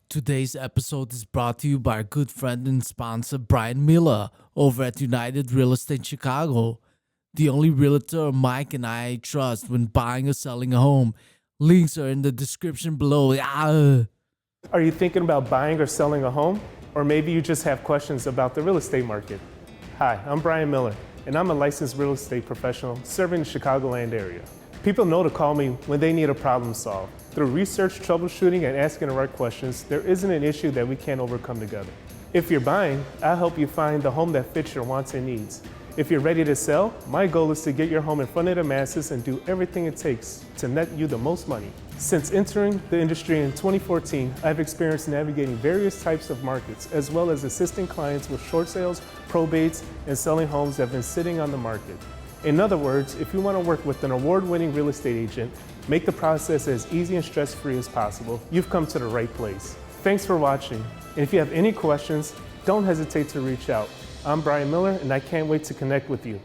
Today's episode is brought to you by our good friend and sponsor Brian Miller over at United Real Estate Chicago, the only realtor Mike and I trust when buying or selling a home. Links are in the description below. Are you thinking about buying or selling a home? Or maybe you just have questions about the real estate market. Hi, I'm Brian Miller, and I'm a licensed real estate professional serving the Chicagoland area. People know to call me when they need a problem solved. Through research, troubleshooting, and asking the right questions, there isn't an issue that we can't overcome together. If you're buying, I'll help you find the home that fits your wants and needs. If you're ready to sell, my goal is to get your home in front of the masses and do everything it takes to net you the most money. Since entering the industry in 2014, I've experienced navigating various types of markets, as well as assisting clients with short sales, probates, and selling homes that have been sitting on the market. In other words, if you want to work with an award-winning real estate agent, make the process as easy and stress-free as possible, you've come to the right place. Thanks for watching, and if you have any questions, don't hesitate to reach out. I'm Brian Miller, and I can't wait to connect with you.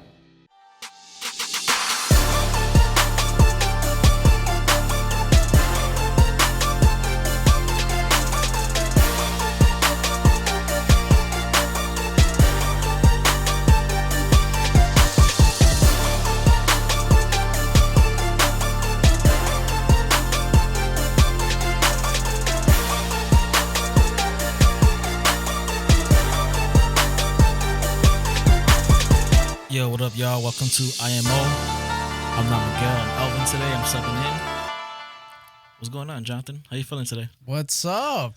Yo, what up, y'all? Welcome to IMO. I'm not Miguel. I'm Elvin today. I'm subbing in. What's going on, Jonathan? How you feeling today? What's up?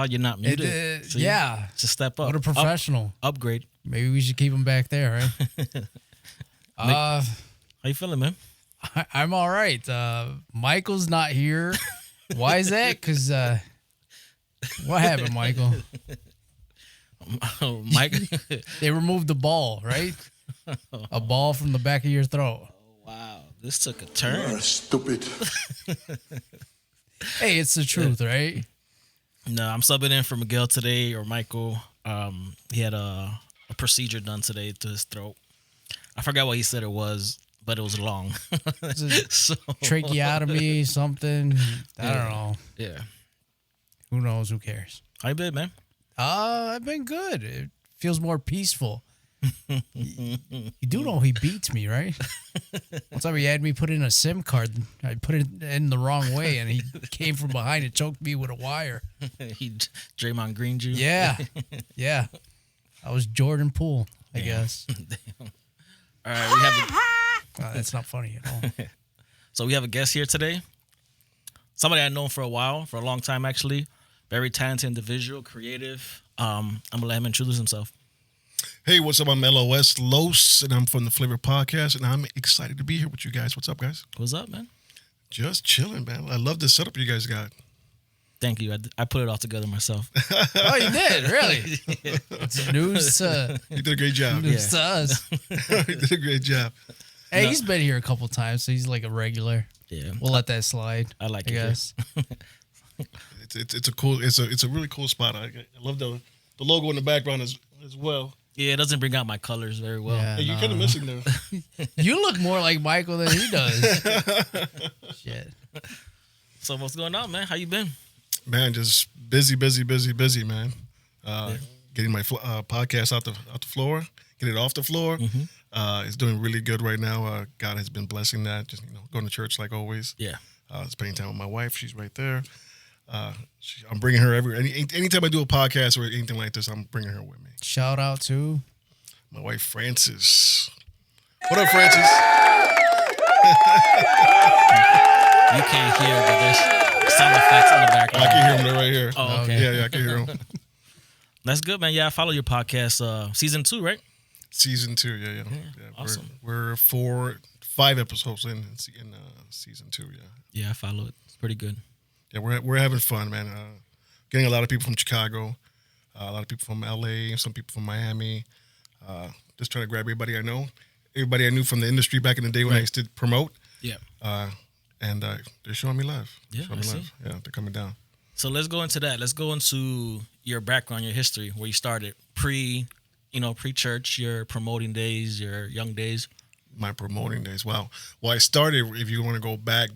You're not muted. See? Yeah. It's a step up. What a professional. Upgrade. Maybe we should keep him back there, right? How you feeling, man? I'm all right. Michael's not here. Why is that? Because what happened, Michael? Mike. They removed the ball, right? A ball from the back of your throat. Wow. This took a turn. You're stupid. Hey, it's the truth, right? No, I'm subbing in for Miguel today, or Michael. He had a procedure done today to his throat. I forgot what he said it was, but it was long. So, Tracheotomy, something. I don't know. Yeah. Who knows? Who cares? How you been, man? I've been good. It feels more peaceful. You do know he beats me, right? One time he had me put in a SIM card. I put it in the wrong way, and he came from behind and choked me with a wire. He Draymond Green you? Yeah. Yeah. I was Jordan Poole, I guess. Damn. All right, we have That's not funny at all. So we have a guest here today. Somebody I've known for a while, for a long time actually. Very talented individual, creative. I'm going to let him introduce himself. Hey, what's up? I'm LoS, and I'm from the Flavor Podcast, and I'm excited to be here with you guys. What's up, guys? What's up, man? Just chilling, man. I love the setup you guys got. Thank you. I put it all together myself. Oh, you did? Really? It's news You did a great job. news to us. You did a great job. Hey, he's been here a couple times, so he's like a regular. Yeah. We'll let that slide. I like I it here. guess. It's a really cool spot. I love the logo in the background as well. Yeah, it doesn't bring out my colors very well. Yeah. Hey, you're kind of missing there. You look more like Michael than he does. Shit. So what's going on, man? How you been? Man, just busy, man. Getting my podcast out the floor, getting it off the floor. It's doing really good right now. God has been blessing that. Just going to church like always. Yeah. Spending time with my wife. She's right there. I'm bringing her anytime I do a podcast or anything like this, I'm bringing her with me. Shout out to My wife, Frances. What up, Frances? You can't hear, but there's sound effects in the background. I can hear them. They're right here. Oh, okay. Yeah, I can hear them. That's good, man. Yeah, I follow your podcast. Season 2, right? Season 2, yeah. Awesome. We're 5 episodes in season 2, yeah. Yeah, I follow it. It's pretty good. Yeah, we're having fun, man. Getting a lot of people from Chicago, a lot of people from LA, some people from Miami. Just trying to grab everybody I know, everybody I knew from the industry back in the day when I used to promote. Yeah. And they're showing me love. Yeah, showing I me see. love. Yeah, they're coming down. So let's go into that. Let's go into your background, your history, where you started pre-church, your promoting days, your young days. My promoting days. Wow. Well, I started, if you want to go back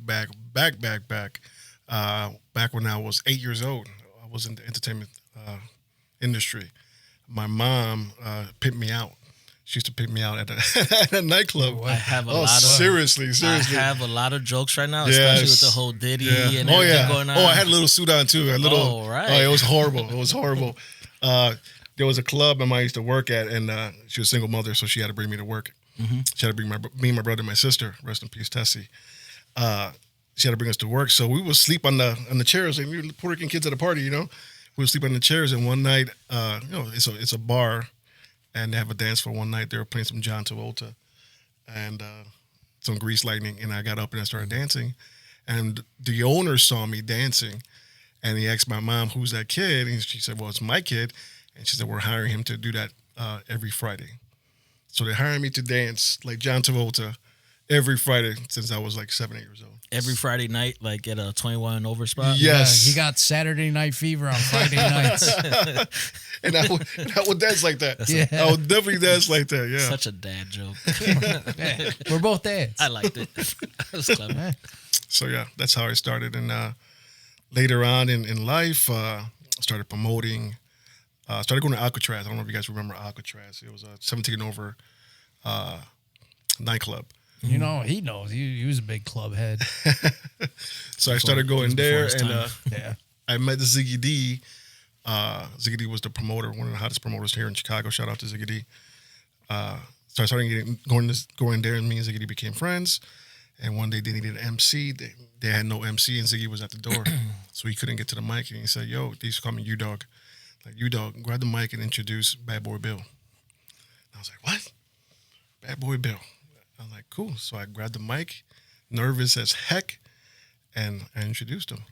when I was 8 years old. was in the entertainment industry. My mom pimped me out. She used to pick me out at at a nightclub. I have a lot of seriously. I have a lot of jokes right now, Yes. especially with the whole Diddy and everything going on. Oh, I had a little suit on too. A little. Oh, right. Oh, it was horrible. It was horrible. There was a club my mom used to work at, and she was a single mother, so she had to bring me to work. She had to bring me, my brother, and my sister. Rest in peace, Tessie. She had to bring us to work, so we would sleep on the chairs. And we were Puerto Rican kids at a party, we would sleep on the chairs. And one night, it's a bar. And they have a dance for one night. They were playing some John Travolta and some Grease Lightning. And I got up and I started dancing. And the owner saw me dancing. And he asked my mom, who's that kid? And she said, well, it's my kid. And she said, we're hiring him to do that every Friday. So they hired me to dance like John Travolta every Friday since I was like 7, 8 years old. Every Friday night, like at a 21 and over spot? Yes. Yeah, he got Saturday Night Fever on Friday nights. And I would dance like that. I would definitely dance like that, yeah. Such a dad joke. Yeah, we're both dads. I liked it. That was clever. So, yeah, that's how I started. And later on in life, started promoting. Started going to Alcatraz. I don't know if you guys remember Alcatraz. It was a 17 and over nightclub. He knows. He was a big club head. So I started going there, and Yeah. I met Ziggy D. Ziggy D was the promoter, one of the hottest promoters here in Chicago. Shout out to Ziggy D. So I started going there, and me and Ziggy D became friends. And one day they needed an MC. They had no MC, and Ziggy was at the door, so he couldn't get to the mic. And he said, "Yo, they used to call me U-Dog. Like, U-Dog, grab the mic and introduce Bad Boy Bill." And I was like, "What? Bad Boy Bill?" I was like, "Cool." So I grabbed the mic, nervous as heck, and I introduced him.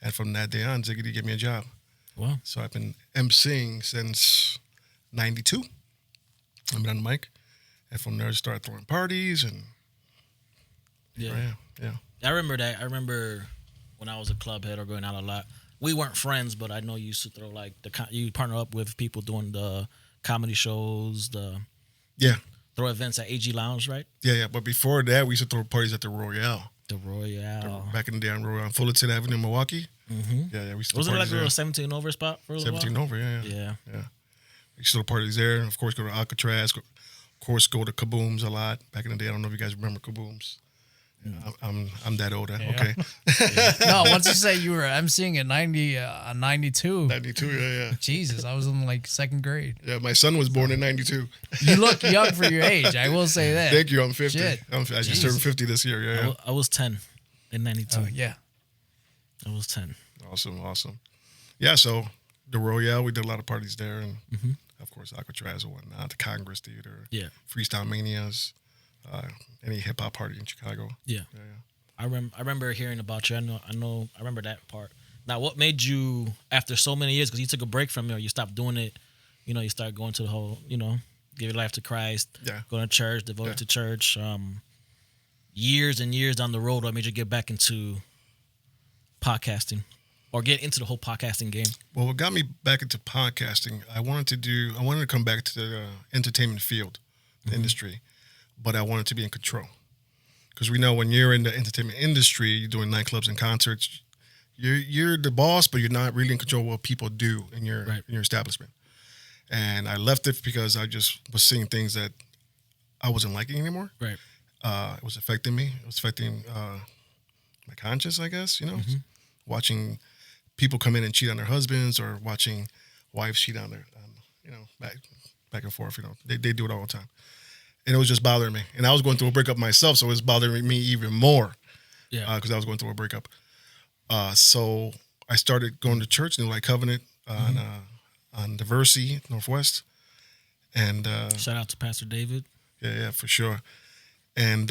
And from that day on, Ziggy D gave me a job. Wow. So I've been emceeing since 92. I've been on the mic. And from there, I started throwing parties. And Yeah. Yeah. I remember that. I remember when I was a club head or going out a lot. We weren't friends, but I know you used to throw like you partner up with people doing the comedy shows, Yeah. throw events at AG Lounge, right? Yeah. But before that, we used to throw parties at the Royale. The Royale. Back in the day on Royale, on Fullerton Avenue in Milwaukee. Mm-hmm. Yeah. We used to Wasn't it throw like parties a little there. 17 over spot for a little 17 while? over, yeah. Yeah. We used to throw parties there. Of course, go to Alcatraz. Of course, go to Kabooms a lot. Back in the day, I don't know if you guys remember Kabooms. I'm that old, okay? No, once you say you were emceeing at 92. 92, yeah. Jesus, I was in like second grade. Yeah, my son was born in 92. You look young for your age. I will say that. Thank you, I'm 50. Shit. I just turned 50 this year, yeah. I was 10 in 92. Yeah. I was 10. Awesome. Yeah, so the Royale, we did a lot of parties there, and of course Alcatraz and whatnot, the Congress Theater, Yeah. Freestyle Manias, any hip hop party in Chicago. Yeah. I remember hearing about you. I remember that part. Now, what made you, after so many years, because you took a break from it, or you stopped doing it, you started going to the whole, give your life to Christ, going to church, devoted to church. Years and years down the road, what made you get back into podcasting or get into the whole podcasting game? Well, what got me back into podcasting, I wanted to come back to the entertainment field, the industry, but I wanted to be in control. Because we know when you're in the entertainment industry, you're doing nightclubs and concerts, you're the boss, but you're not really in control of what people do in your establishment. And I left it because I just was seeing things that I wasn't liking anymore. Right. It was affecting me. It was affecting my conscience, I guess, watching people come in and cheat on their husbands, or watching wives cheat on their, back and forth. They do it all the time. And it was just bothering me. And I was going through a breakup myself, so it was bothering me even more. Yeah. Because I was going through a breakup. So I started going to church, New Light Covenant on Diversity, Northwest. And shout out to Pastor David. Yeah, for sure. And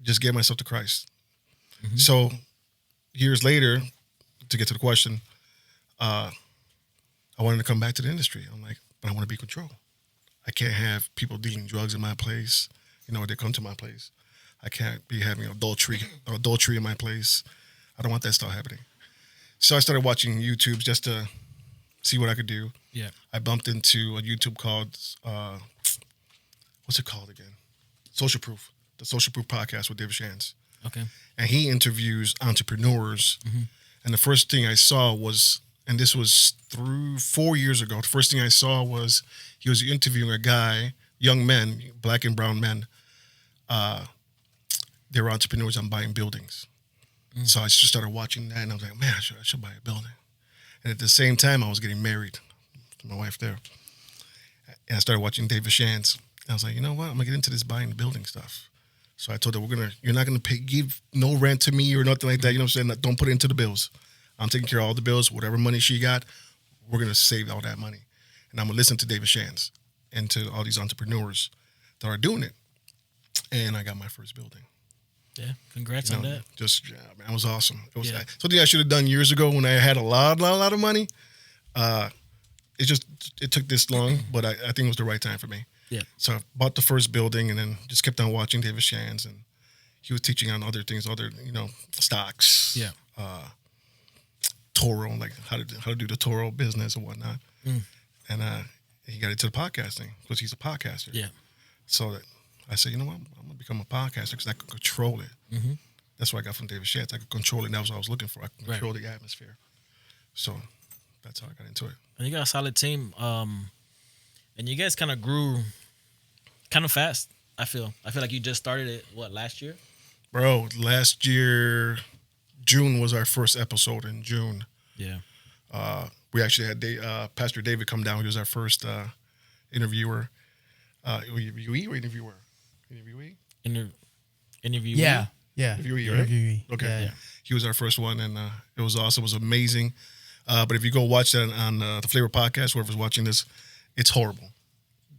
just gave myself to Christ. So years later, to get to the question, I wanted to come back to the industry. I'm like, but I want to be in control. I can't have people dealing drugs in my place. They come to my place. I can't be having adultery in my place. I don't want that stuff happening. So I started watching YouTubes just to see what I could do. Yeah. I bumped into a YouTube called, what's it called again? Social Proof. The Social Proof podcast with David Shands. Okay. And he interviews entrepreneurs And the first thing I saw was, and this was 4 years ago, the first thing I saw was he was interviewing a guy, young men, black and brown men. They were entrepreneurs on buying buildings. So I just started watching that, and I was like, man, I should buy a building. And at the same time, I was getting married to my wife there. And I started watching David Shands. And I was like, you know what? I'm going to get into this buying the building stuff. So I told her, you're not going to give no rent to me or nothing like that. You know what I'm saying? Don't put it into the bills. I'm taking care of all the bills. Whatever money she got, we're going to save all that money. And I'm going to listen to David Shands and to all these entrepreneurs that are doing it. And I got my first building. Yeah, congrats on that. Just, yeah, man, it was awesome. It was something I should have done years ago when I had a lot of money. It took this long, but I think it was the right time for me. Yeah. So I bought the first building and then just kept on watching David Shands, and he was teaching on other things, stocks. Yeah. Toro, like how to do the Toro business and whatnot. And he got into the podcasting because he's a podcaster. Yeah. So I said, you know what, I'm gonna become a podcaster because I could control it. Mm-hmm. That's what I got from David Shands. I could control it. And that was what I was looking for. I could control the atmosphere. So that's how I got into it. And you got a solid team. And you guys kind of grew kind of fast, I feel. I feel like you just started it, last year? Bro, last year, June was our first episode in June. Yeah. We actually had Pastor David come down. He was our first interviewer. Interviewee or interviewer? Interviewee? Interviewee? Yeah. Interviewee, right? Interviewee. Okay. Yeah. He was our first one, and it was awesome. It was amazing. But if you go watch that on the Flavor Podcast, whoever's watching this, it's horrible.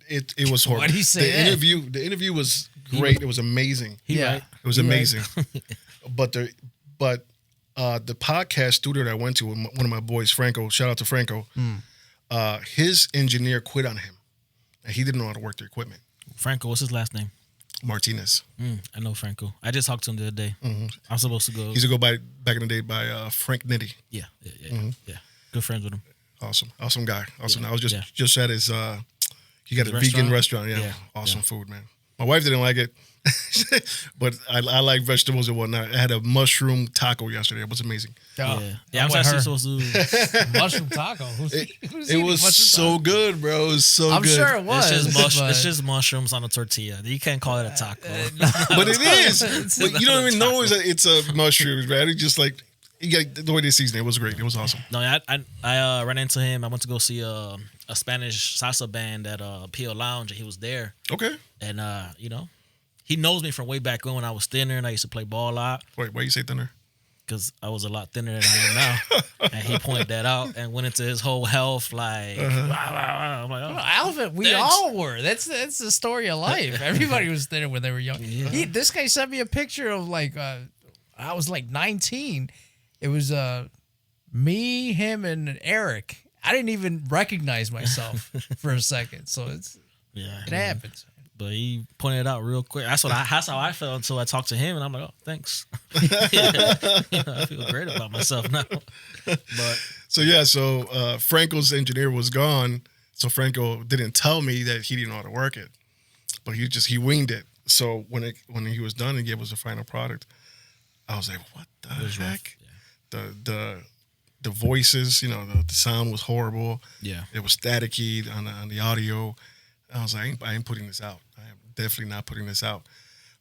It was horrible. Why did he say that? The interview was great. It was amazing. Right. It was amazing. But the podcast studio that I went to, one of my boys, Franco, shout out to Franco, his engineer quit on him. And he didn't know how to work the equipment. Franco, what's his last name? Martinez. I know Franco. I just talked to him the other day. Mm-hmm. I'm supposed to go. He used to go back in the day by Frank Nitty. Yeah. Good friends with him. Awesome guy. Awesome. Yeah. I was just at his, he got a vegan restaurant. Yeah. Awesome food, man. My wife didn't like it, but I like vegetables and whatnot. I had a mushroom taco yesterday. It was amazing. I'm actually supposed to. Mushroom taco. It was so good, bro. It was so good. I'm sure it was. It's just mushrooms on a tortilla. You can't call it a taco. But it is. But you don't even know it's a mushroom, man. It's just like, you got the way they season it was great. It was awesome. No, I ran into him. I went to go see a Spanish salsa band at PO Lounge, and he was there. Okay. And he knows me from way back when I was thinner, and I used to play ball a lot. Wait, why you say thinner? Because I was a lot thinner than I am now. And he pointed that out and went into his whole health, like, I'm like, oh, Alvin, we all were. That's the story of life. Everybody was thinner when they were young. Yeah. This guy sent me a picture of I was like 19. It was me, him, and Eric. I didn't even recognize myself for a second. So it happens. But he pointed it out real quick. That's how I felt until I talked to him, and I'm like, oh, thanks. I feel great about myself now. But so Franco's engineer was gone, so Franco didn't tell me that he didn't know how to work it, but he winged it. So when he was done and gave us the final product, I was like, what the heck? Yeah. The voices, the sound was horrible. Yeah, it was staticky on the audio. I was like, I ain't putting this out. I am definitely not putting this out.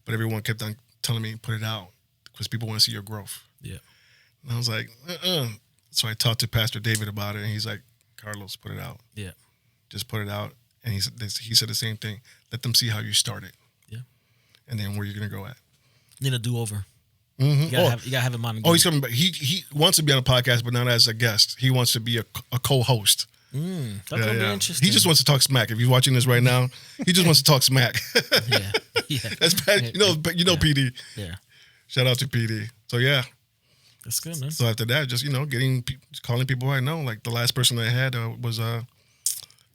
But everyone kept on telling me, put it out, because people want to see your growth. Yeah. And I was like, So I talked to Pastor David about it, and he's like, Carlos, put it out. Yeah. Just put it out. And he said the same thing. Let them see how you started. Yeah. And then where you're going to go at. Need a do-over. Mm-hmm. You gotta have him on again. Oh, he's coming back. He wants to be on a podcast, but not as a guest. He wants to be a co-host. That's gonna be interesting. He just wants to talk smack. If you're watching this right now, he just wants to talk smack. Yeah. That's bad. PD. Yeah. Shout out to PD. So yeah, that's good, man. So after that, just calling people I know. Like the last person I had was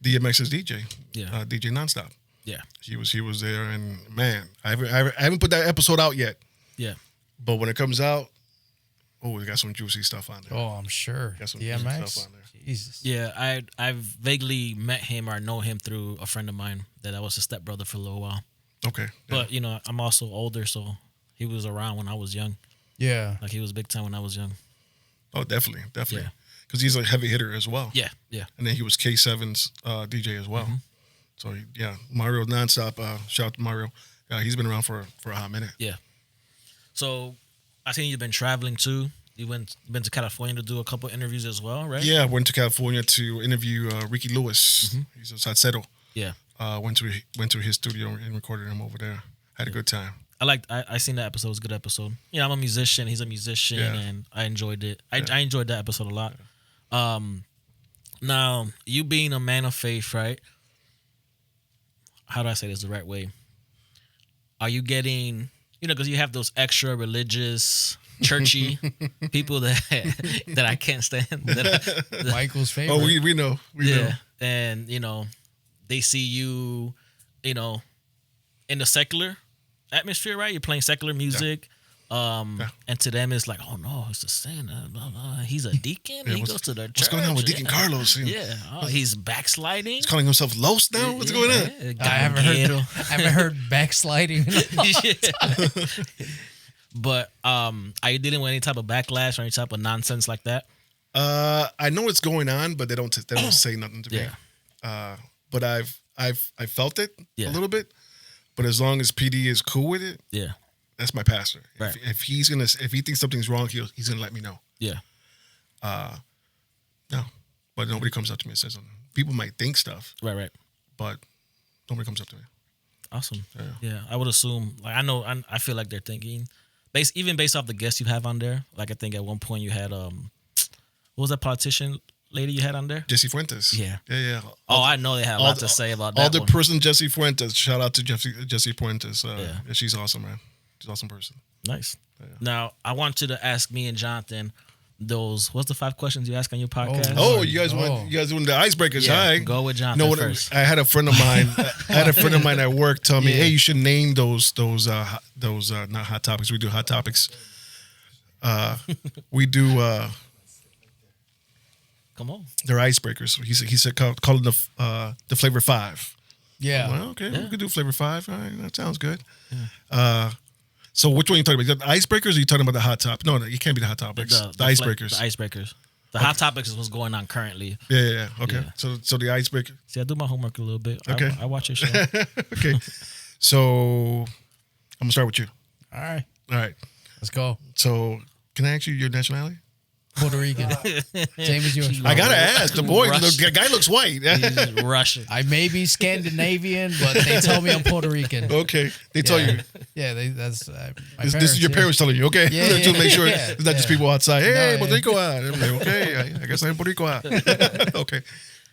DMX's DJ. Yeah. DJ Nonstop. Yeah. He was there, and man, I haven't put that episode out yet. Yeah. But when it comes out, we got some juicy stuff on there. Oh, I'm sure. Got some DMX. juicy stuff on there. Jesus. Yeah, I've vaguely met him or know him through a friend of mine that I was his stepbrother for a little while. Okay. Yeah. But, I'm also older, so he was around when I was young. Yeah. Like, he was big time when I was young. Oh, definitely. Yeah. Because he's a heavy hitter as well. Yeah, yeah. And then he was K7's DJ as well. So Mario nonstop. Shout out to Mario. He's been around for a hot minute. Yeah. So I think you've been traveling too. You been to California to do a couple interviews as well, right? Yeah, I went to California to interview Ricky Lewis. He's a salsero. Yeah. Went to his studio and recorded him over there. Had a good time. I seen that episode. It was a good episode. You know, I'm a musician. He's a musician, and I enjoyed it. I enjoyed that episode a lot. Now, you being a man of faith, right? How do I say this the right way? Are you getting, because you have those extra religious, churchy people that I can't stand. Michael's favorite. Oh, we know. We know. And, they see you, in the secular atmosphere, right? You're playing secular music. And to them it's like, oh no, it's a sin. Blah, blah. He's a deacon. He goes to the church. What's going on with Deacon Carlos? He's backsliding. He's calling himself LoS now. What's going on? I haven't heard backsliding. But are you dealing with any type of backlash or any type of nonsense like that? I know it's going on, but they don't say nothing to me. But I've felt it a little bit. But as long as PD is cool with it, that's my pastor. Right. If he thinks something's wrong, he's gonna let me know. Yeah. No, but nobody comes up to me and says something. People might think stuff, Right. but nobody comes up to me. Awesome. Yeah. I would assume. Like I feel like they're thinking, even based off the guests you have on there. Like I think at one point you had what was that politician lady you had on there? Jesse Fuentes. Yeah. I know they had a lot to say about that. Alder person Jesse Fuentes. Shout out to Jesse Fuentes. She's awesome, man. She's an awesome person. Nice. Yeah. Now I want you to ask me and Jonathan what's the 5 questions you ask on your podcast? You guys doing the icebreakers? Yeah, Hi. go with Jonathan first. I had a friend of mine. At work tell me, hey, you should name those not hot topics. We do hot topics. We do. Come on. They're icebreakers. He said call them the flavor 5. Yeah. Well, okay, we could do flavor 5. All right, that sounds good. Yeah. So which one are you talking about? The icebreakers or are you talking about the hot top? No, it can't be the hot topics. The icebreakers. The icebreakers. The hot topics is what's going on currently. Yeah. Okay. Yeah. So the icebreaker. See, I do my homework a little bit. Okay. I watch your show. Okay. So I'm gonna start with you. All right. Let's go. So can I ask you your nationality? Puerto Rican. Same as yours. I gotta ask. The guy looks white. He's Russian. I may be Scandinavian, but they tell me I'm Puerto Rican. Okay, they tell you. Yeah, that's my this is your parents telling you. Okay, to make sure it's not just people outside. Hey, Puerto Rico. I'm like, okay, I guess I'm Puerto Rico. Okay,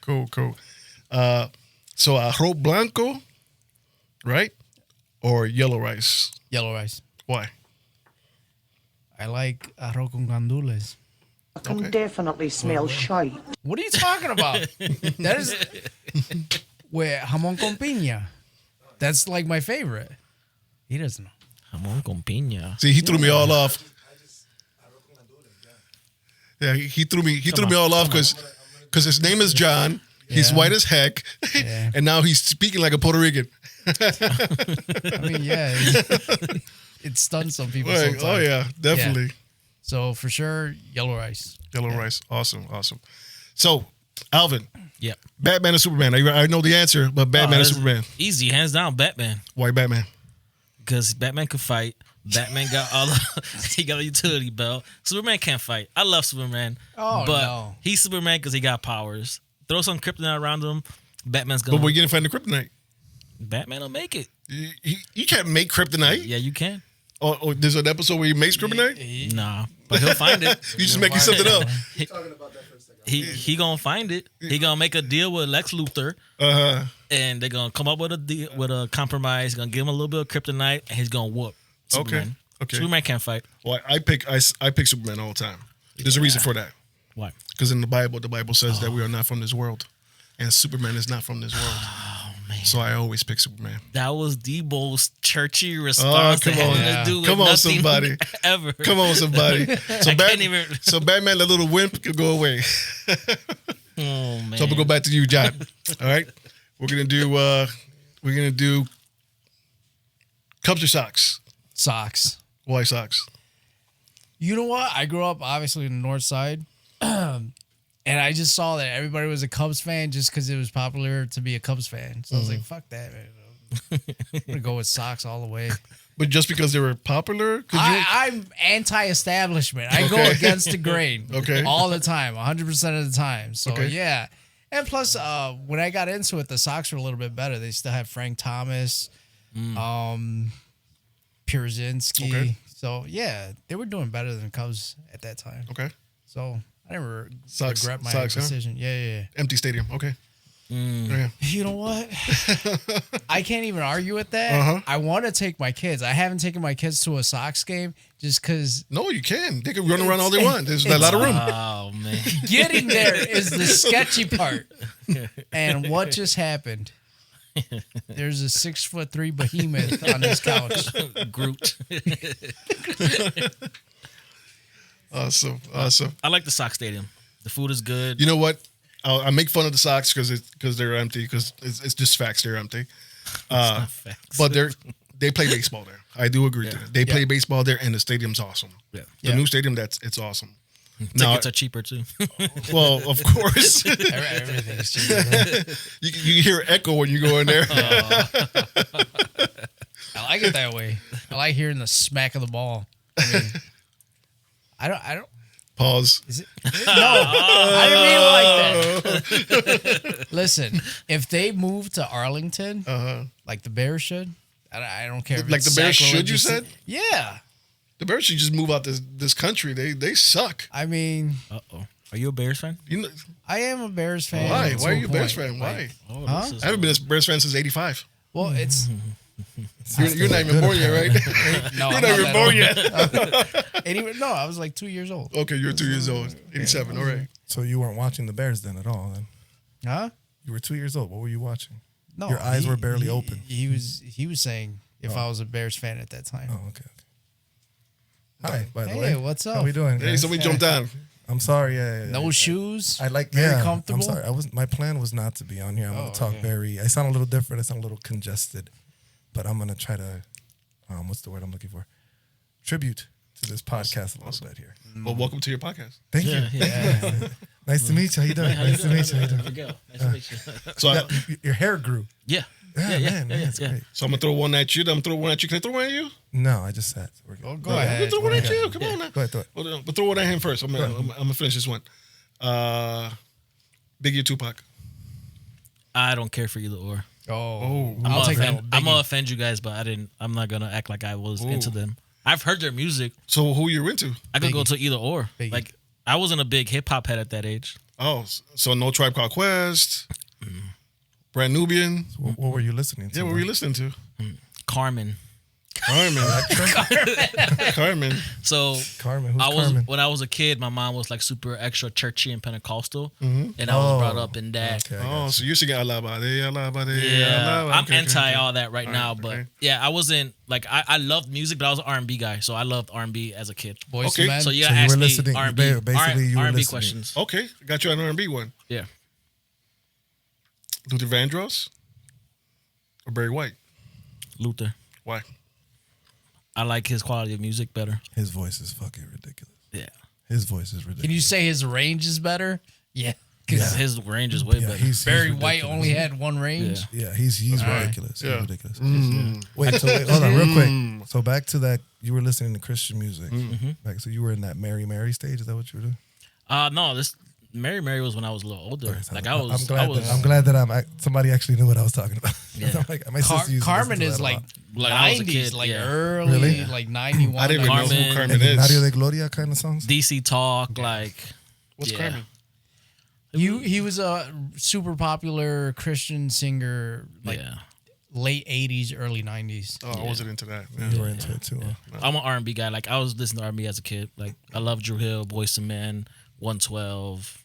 cool. So arroz blanco, right, or yellow rice? Yellow rice. Why? I like arroz con gandules. I can definitely smell shite. What are you talking about? That is where jamón con piña. That's like my favorite. He doesn't know. Jamón con piña. See, he threw me all off. Yeah, he threw me all off because his name is John. He's white as heck, and now he's speaking like a Puerto Rican. I mean, it stuns some people. Right. Sometimes. Oh yeah, definitely. Yeah. So for sure, yellow rice. Yellow rice. Awesome. So, Alvin. Yep. Batman or Superman? I know the answer, but Batman or Superman? Easy, hands down, Batman. Why Batman? Because Batman could fight. Batman got he got a utility belt. Superman can't fight. I love Superman. But he's Superman because he got powers. Throw some kryptonite around him, Batman's gonna. But we're gonna find the kryptonite. Batman will make it. You can't make kryptonite. Yeah, you can. Oh, there's an episode where he makes kryptonite? Nah, but he'll find it. You just making something up. He gonna find it. He gonna make a deal with Lex Luthor. And they're gonna come up with a compromise. He's gonna give him a little bit of kryptonite, and he's gonna whoop Superman. Okay. Superman can't fight. Well, I pick Superman all the time. There's a reason for that. Why? Because in the Bible says that we are not from this world, and Superman is not from this world. Oh man! So I always pick Superman. That was the most churchy response. Come on, somebody! Ever. Come on, somebody! So Batman, the little wimp, could go away. Oh man! So I'm gonna go back to you, John. All right, we're gonna do Cubs or Sox? Socks. Why Sox? You know what? I grew up obviously in the north side. And I just saw that everybody was a Cubs fan just because it was popular to be a Cubs fan. So I was like, fuck that, man. I'm going to go with Sox all the way. But just because they were popular? I'm anti-establishment. I go against the grain all the time, 100% of the time. So, yeah. And plus, when I got into it, the Sox were a little bit better. They still have Frank Thomas, Pierzynski. So, yeah, they were doing better than the Cubs at that time. Okay. So, I never Sox, regret my Sox, decision. Huh? Yeah. Empty stadium. Okay. Yeah. You know what? I can't even argue with that. I want to take my kids. I haven't taken my kids to a Sox game just because. No, you can. They can run around all they want. There's a lot of room. Oh man, getting there is the sketchy part. And what just happened? There's a 6'3" behemoth on this couch. Groot. Awesome. I like the Sox stadium. The food is good. You know what? I make fun of the Sox because they're empty. Because it's just facts. They're empty. Not facts. But they play baseball there. I do agree to that. They play baseball there, and the stadium's awesome. Yeah. The new stadium, it's awesome. Tickets are cheaper too. Well, of course. Everything's cheaper. You hear echo when you go in there. I like it that way. I like hearing the smack of the ball. I don't. Pause. Is it? No, I didn't mean it like that. Listen, if they move to Arlington, like the Bears should, I don't care. If Like it's the Bears should, you sacrilegious. said? Yeah. The Bears should just move out this country. They suck. I mean, Are you a Bears fan? You know, I am a Bears fan. why? to Why are a you a Bears point. fan? Why? Like, Oh, Huh? this is- I haven't been a Bears fan since '85. well, it's You're not even born yet, right? no, You're I'm not even that born old. yet. Anyway, no, I was like 2 years old. Okay, you're 2 years old. 87. All right. So you weren't watching the Bears then at all? Then Huh? you were 2 years old. What were you watching? No, Your eyes were barely open. He was saying if I was a Bears fan at that time. Oh, okay. Hi, by the Hey, way. what's up? How we doing? Hey, guys? somebody jumped on. I'm sorry. Yeah. No shoes. I like Very yeah, comfortable? I'm sorry. My plan was not to be on here. I'm going Oh, to talk okay. very. I sound a little different. I sound a little congested, but I'm going to try to. What's the word I'm looking for? Tribute to this podcast a little bit here. Well, welcome to your podcast. Thank you. Yeah. Nice to meet you. How you doing? Nice to meet you. How you doing? Miguel, nice to meet you. So, Your hair grew. Yeah. Man, it's great. so I'm gonna throw one at you. Then I'm gonna throw one at you. Can I throw one at you? No, I just sat. We're good. Oh, go I'm ahead. gonna throw one at you. Come on now. Go ahead, throw it. But throw one at him first. I'm gonna finish this one. Biggie or Tupac? I don't care for either or. Oh, I'm I'll gonna take that. offend, I'm gonna offend you guys, but I'm not gonna act like I was into them. I've heard their music. So who you're into? I could go to either or. Biggie. Like I wasn't a big hip hop head at that age. Oh, so no Tribe Called Quest, Brand Nubian. What were you listening to? Yeah, what were you listening to? Carmen. Carmen. So Carmen. Who's I was Carmen? when I was a kid, my mom was like super extra churchy and Pentecostal, and I was brought up in that. Okay, I Oh, got so you're singing Allah Bade, Allah Bade. Yeah, Allah, I'm okay, anti okay. all that right now, but okay. yeah, I wasn't like I loved music, but I was an R&B guy, so I loved R&B as a kid. Boys Okay, to Men. So you So gotta you ask were me listening- R&B, basically you were R&B listening. questions. Okay, got you an R&B one. Yeah, Luther Vandross or Barry White? Luther. Why? I like his quality of music better. His voice is fucking ridiculous. Yeah, His voice is ridiculous. Can you say his range is better? Yeah. because his range is way Yeah, better. he's Barry ridiculous. White only had one range. Yeah. Yeah, he's ridiculous. Yeah. He's ridiculous. Wait, hold on, real quick. So back to that, you were listening to Christian music. Like, so you were in that Mary Mary stage. Is that what you were doing? No, this Mary was when I was a little older. So Like I was, I'm glad that somebody actually knew what I was talking about. Yeah. I'm like, my sister used to Carmen listen to is that a like lot. Like I was a 90s, kid, like yeah. early, Really? like 91. I didn't even know who Carmen. Carmen And then Nadia is. de Gloria kind of songs. DC Talk, like What's yeah. Carmen? He was a super popular Christian singer, like yeah. late 80s, early 90s. Oh, I wasn't into that. You were into it too. Huh? I'm an R&B guy. Like I was listening to R&B as a kid. Like I love Drew Hill, Boyz II Men, 112,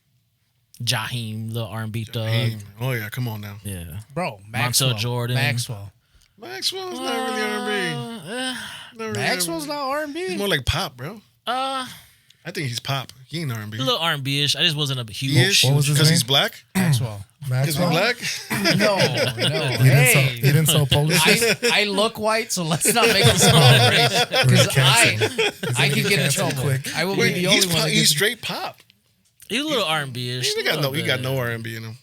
Jaheim, the R&B thug. Hey, oh yeah, come on now. Yeah. Bro, Maxwell. Jordan. Maxwell. Maxwell's not really R&B. Not really Maxwell's R&B. not R&B. He's more like pop, bro. I I think he's pop. He ain't R&B. A little R&B-ish. I just wasn't a huge. He is What was his because name? he's black. Maxwell. Because he's black. No. He didn't sell Polish. I look white, so let's not make this about race. Because I can get in trouble. quick. I will be Wait, the only one. that he's gets- straight pop. He's a little R&B-ish. He got no R&B in him.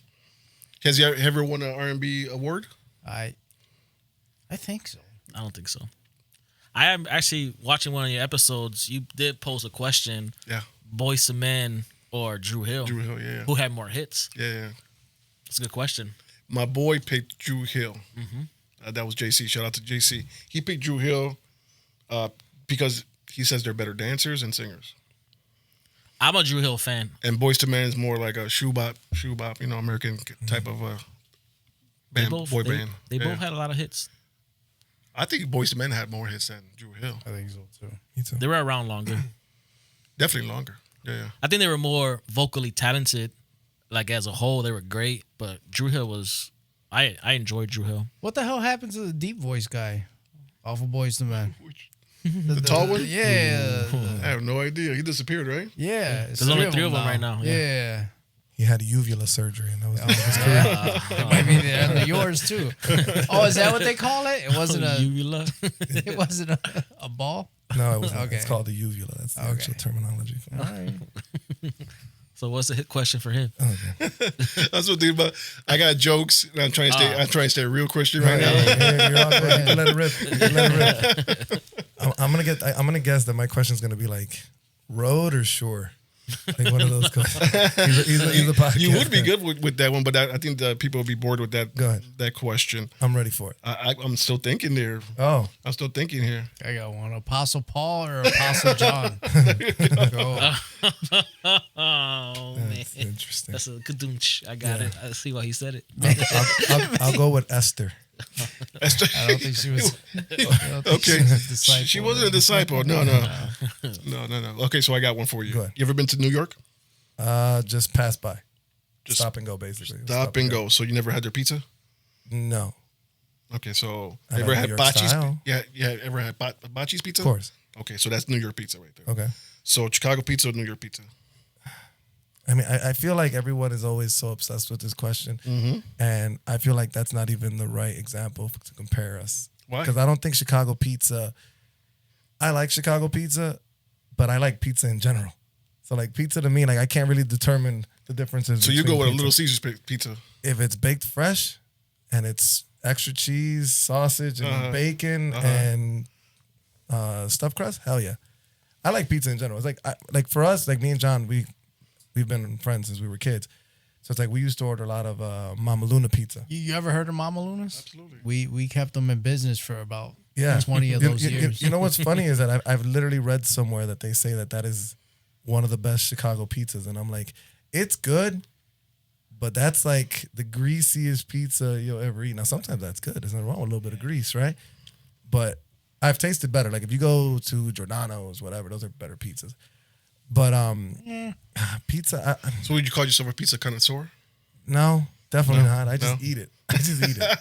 Has he ever won an R&B award? I think so. I don't think so. I am actually watching one of your episodes. You did post a question. Yeah. Boyz II Men or Drew Hill? Drew Hill, yeah. Who had more hits? Yeah. That's a good question. My boy picked Drew Hill. That was JC. Shout out to JC. He picked Drew Hill because he says they're better dancers and singers. I'm a Drew Hill fan. And Boyz II Men is more like a shoe bop, American type of band, boy band. They both had a lot of hits. I think Boyz II Men had more hits than Drew Hill. I think so too. Me too. They were around longer. Definitely longer. Yeah. I think they were more vocally talented. Like as a whole, they were great. But Drew Hill was. I enjoyed Drew Hill. What the hell happened to the deep voice guy? Awful Boys to Men. The tall one? Yeah. I have no idea. He disappeared, right? Yeah. There's only three of them right now. Yeah. He had uvula surgery, and that was his career. It might be yours too. Oh, is that what they call it? It wasn't a. Uvula. It wasn't a ball. No, it wasn't. Okay. It's called the uvula. That's the actual terminology. All right. So what's the hit question for him? That's what I'm thinking about. I got jokes, and I'm trying to stay real Christian right now. Yeah, you're all good. You can let it rip. You can let it rip. I'm gonna guess that my question's gonna be like road or shore. Like one of those questions. He's a podcast. You would be good with that one, but I think the people would be bored with that. Go ahead. That question. I'm ready for it. I'm still thinking there. Oh, I'm still thinking here. I got one. Apostle Paul or Apostle John? Go. Oh man, that's interesting. that's a good doonch. I got it. I see why he said it. I'll go with Esther. I don't think she was. Okay. Disciple. She wasn't a disciple. No. Okay, so I got one for you. Go ahead. You ever been to New York? Just pass by. Just Stop and go, basically. Stop and go. So you never had their pizza? No, Okay, so I ever know had New York Bocce's? style. Yeah. Ever had Bocce's pizza? of course. Okay, so that's New York pizza right there. Okay. So Chicago pizza or New York pizza? I mean, I feel like everyone is always so obsessed with this question, and I feel like that's not even the right example to compare us. Why? Because I don't think Chicago pizza. I like Chicago pizza, but I like pizza in general. So like pizza to me, like I can't really determine the differences. So you go between with a pizza. Little Caesars pizza. If it's baked fresh, and it's extra cheese, sausage, and bacon, and stuffed crust, hell yeah. I like pizza in general. It's like for us, like me and John, we've been friends since we were kids. So it's like we used to order a lot of Mama Luna pizza. You ever heard of Mama Luna's? Absolutely. We kept them in business for about 20 of You- those you, years. You know what's funny is that I've literally read somewhere that they say that is one of the best Chicago pizzas, and I'm like, it's good, but that's like the greasiest pizza you'll ever eat. Now sometimes that's good. There's nothing wrong with a little bit of grease, right? But I've tasted better. Like if you go to Giordano's, whatever, those are better pizzas. But pizza, So would you call yourself a pizza connoisseur? no, definitely not. I just eat it. I just eat it.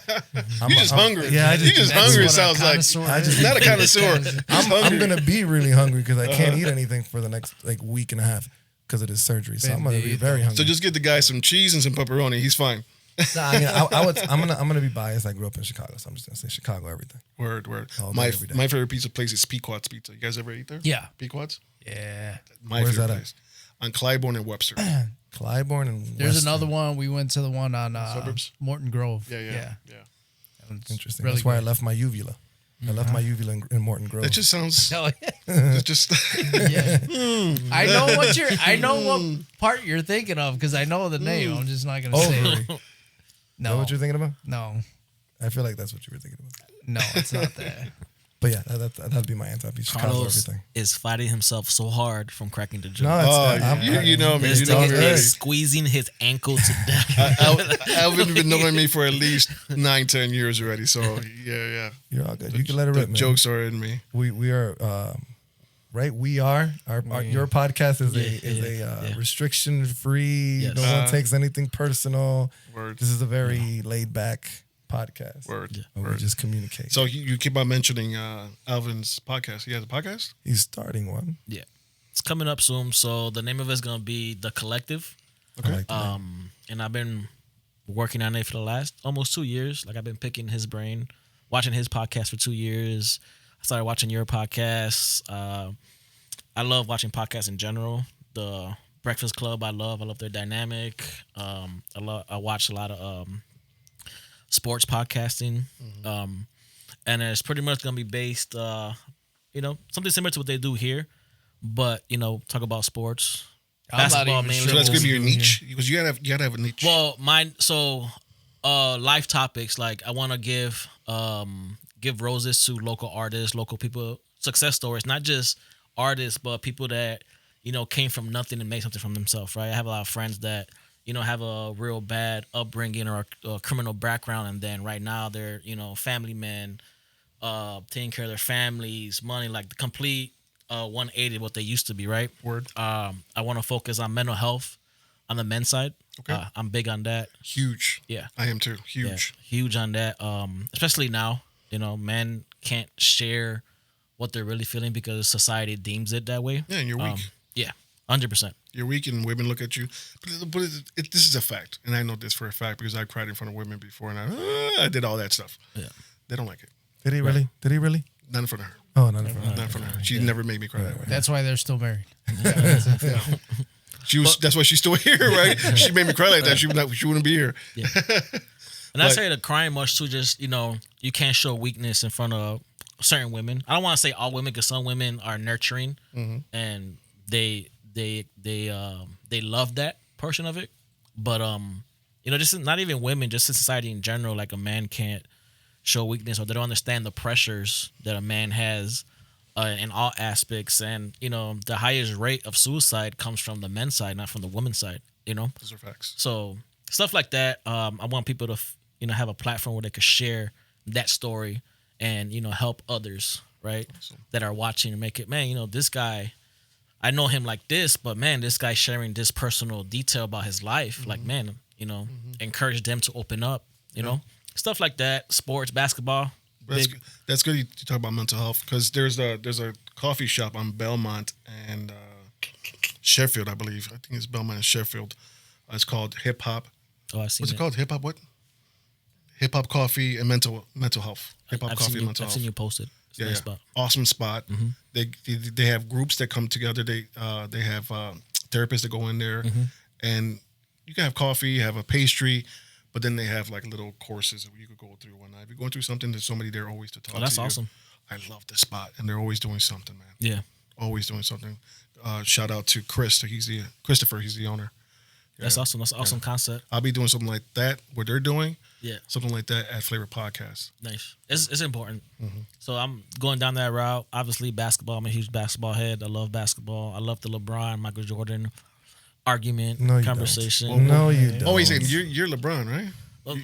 You're just hungry. Yeah, I You're just That's hungry. It what a sounds like connoisseur I is. just not a connoisseur. Just I'm hungry. gonna be really hungry because I can't eat anything for the next like week and a half because of this surgery. So I'm gonna be very hungry. So just get the guy some cheese and some pepperoni. He's fine. Nah, I mean, I'm gonna be biased. I grew up in Chicago, so I'm just gonna say Chicago everything. Word. All day, My every day. my favorite pizza place is Pequot's Pizza. You guys ever eat there? Yeah. Pequot's? Yeah. My Where's favorite that at? place. On Clybourne and Webster. Clybourne and There's Weston. another one. We went to the one on Suburbs? Morton Grove. Yeah. Interesting. Really That's where I good. left my uvula. I left my uvula in Morton Grove. That just sounds Oh, yeah. just Yeah. I know what part you're thinking of because I know the name. I'm just not gonna say Ovary. it. Is No. that what you're thinking about? No. I feel like that's what you were thinking about. No, it's not that. But yeah, that'd be my answer. I'd be Chicago Carlos everything. is fighting himself so hard from cracking the joke. No, it's, Oh, you know me. This You know thing me is already. squeezing his ankle to death. Alvin been knowing me for at least 9-10 years already. So yeah. You're all good. You can let it The rip, man. jokes are in me. We are right. We are your podcast is a restriction free. Yes. No one takes anything personal. Word. This is a very laid back podcast. Word. Where we just communicate. So you keep on mentioning Alvin's podcast. He has a podcast? He's starting one. Yeah. It's coming up soon. So the name of it's gonna be The Collective. I like that. And I've been working on it for the last almost 2 years. Like I've been picking his brain, watching his podcast for 2 years. I started watching your podcasts. I love watching podcasts in general. The Breakfast Club, I love their dynamic. I watch a lot of sports podcasting, and it's pretty much gonna be based, something similar to what they do here, but talk about sports, I'm not basketball even mainly. So that's gonna be your niche because you gotta have a niche. Well, mine. So, life topics. Like I want to give roses to local artists, local people, success stories, not just artists, but people that came from nothing and made something from themselves. Right. I have a lot of friends that have a real bad upbringing or a criminal background, and then right now they're family men, taking care of their families, money, like the complete 180 what they used to be. Right. Word. I want to focus on mental health on the men's side. Okay. I'm big on that. Huge. Yeah. I am too. Huge. Yeah, huge on that. Especially now, men can't share what they're really feeling because society deems it that way. Yeah, and you're weak. Yeah, 100%. You're weak, and women look at you. But this is a fact, and I know this for a fact because I cried in front of women before, and I did all that stuff. Yeah. They don't like it. Did he really? Did he really? Not in front of her. Oh, not in front of her. Not in front of her. She never made me cry that way. That's why they're still married. That's why she's still here, right? She made me cry like that. She wouldn't be here. Yeah. And I say the crying much too. Just you can't show weakness in front of certain women. I don't want to say all women because some women are nurturing and they love that portion of it. But just not even women, just in society in general. Like a man can't show weakness, or they don't understand the pressures that a man has in all aspects. And the highest rate of suicide comes from the men's side, not from the women's side. Those are facts. So stuff like that. I want people to have a platform where they could share that story and help others, right? Awesome. That are watching and make it, man, this guy, I know him like this, but man, this guy sharing this personal detail about his life, like, man, encourage them to open up, stuff like that. Sports, basketball. That's good. You talk about mental health because there's a coffee shop on Belmont and Sheffield, I believe. I think it's Belmont and Sheffield. It's called Hip Hop. Oh, I see. What's it called? Hip Hop what? Hip Hop Coffee and Mental Health. Hip Hop I've Coffee seen and you, Mental I've Health. seen you post it. It's a Yeah, nice yeah. spot. Awesome spot. They have groups that come together. They have therapists that go in there, and you can have coffee, you have a pastry, but then they have like little courses that you could go through one night. If you're going through something, there's somebody there always to talk to. Oh, that's you. awesome. I love this spot, and they're always doing something, man. Yeah. Always doing something. Shout out to Christopher. He's the owner. That's awesome. That's an awesome concept. I'll be doing something like that. What they're doing. Yeah. Something like that at Flavor Podcast. Nice. It's important. So I'm going down that route. Obviously, basketball. I'm a huge basketball head. I love basketball. I love the LeBron, Michael Jordan argument, No, you conversation. don't. No, you don't. Oh, he's saying you're LeBron, right?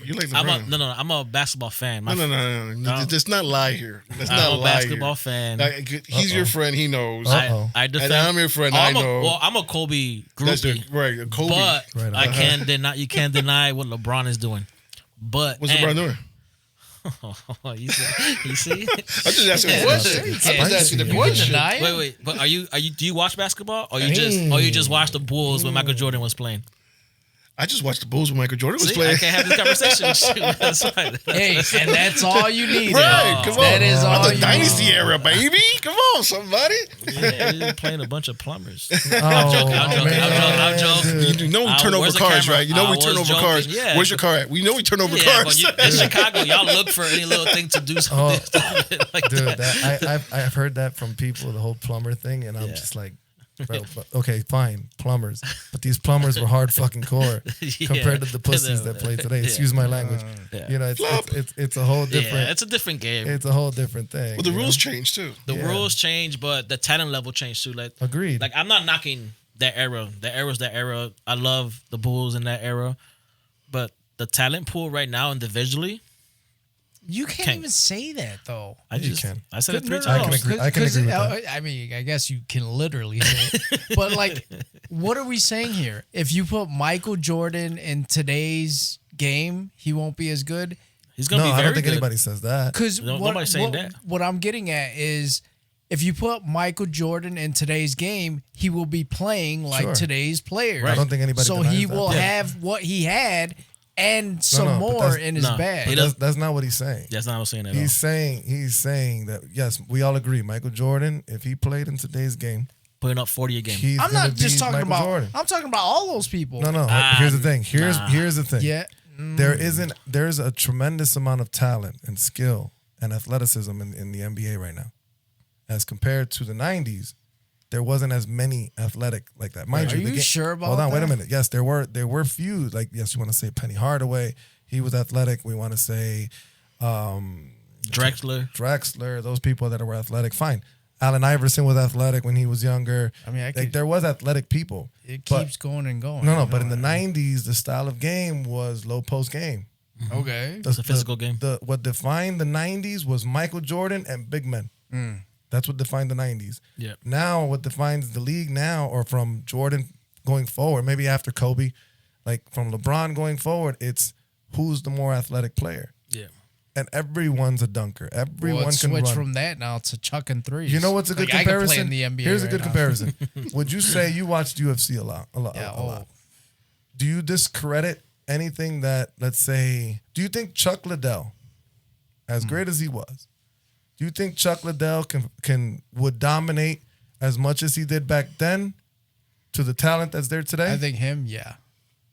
You like LeBron? I'm a basketball fan. No. Let's not lie here. Let's not I'm a lie basketball here. fan. He's your friend. He knows. I defend. And I'm your friend. I know. I'm a Kobe That's groupie. right. Kobe. But Right, I can't deny. You can't deny what LeBron is doing. But What's LeBron doing? you see? I'm just asking a question. I'm just asking the You can question. deny it? Wait. But are you? Do you watch basketball, or you just watch the Bulls when Michael Jordan was playing? I just watched the Bulls when Michael Jordan was See, playing. I can't have this conversation with you. That's right. Hey, and that's all you need. Right, come on. That is all the you Dynasty need. era, baby. Come on, somebody. Yeah, he's playing a bunch of plumbers. I'm joking. You know we turn over where's the cars, camera? right? You know I we turn was over joking, cars. yeah. Where's your car at? We know we turn over Yeah, cars. but in Chicago, y'all look for any little thing to do something like Dude, that. I've heard that from people, the whole plumber thing, and I'm Yeah. just like, bro, okay, fine, plumbers, but these plumbers were hard fucking core compared to the pussies that play today. Excuse my language. Yeah. You know, it's a whole different. Yeah, it's a different game. It's a whole different thing. Well, the you know? rules change too. The Yeah. rules change, but the talent level changed too. Like, Agreed. Like I'm not knocking that era. That era's that era. I love the Bulls in that era, but the talent pool right now individually, You can't Can't. even say that though. I You just can. I said it No, 3 no, times. I can agree- I can 'cause agree with I mean, I guess you can literally say it. But like, what are we saying here? If you put Michael Jordan in today's game, he won't be as good. He's gonna No, be I very don't think good. anybody says that. Because No, nobody's saying that. what I'm getting at is if you put Michael Jordan in today's game, he will be playing like Sure. today's players. I don't think anybody. So denies he that. will have what he had and some but more that's- in his No, bag. he But that's not what he's saying. That's not what I'm saying at all. He's saying that yes, we all agree. Michael Jordan, if he played in today's game, Putting up 40 a game. he's I'm gonna not just be talking Michael about. Jordan. I'm talking about all those people. No. Here's the thing. Here's the thing. Yeah. There's a tremendous amount of talent and skill and athleticism in the NBA right now, as compared to the '90s. There wasn't as many athletic like that. Mind Are you, the you game- sure about Hold on, wait a that? minute. Yes, there were few. Like yes, you want to say Penny Hardaway, he was athletic. We want to say Drexler, those people that were athletic. Fine. Allen Iverson was athletic when he was younger. I mean, like there was athletic people. It but- keeps going and going. No, you but know in the that. '90s, the style of game was low post game. Okay. It's a physical game. What defined the '90s was Michael Jordan and big men. That's what defined the '90s. Yeah. Now, what defines the league now, or from Jordan going forward, maybe after Kobe, like from LeBron going forward, it's who's the more athletic player. Yeah. And everyone's a dunker. Everyone Well, it's can switched run. from that now to chucking threes. You know what's a good Like, I could comparison? play in the NBA Here's a right good now. comparison. Would you say you watched UFC a lot? Yeah. A lot. Do you discredit anything that, let's say, do you think Chuck Liddell, as great as he was, do you think Chuck Liddell would dominate as much as he did back then to the talent that's there today? I think him. Yeah.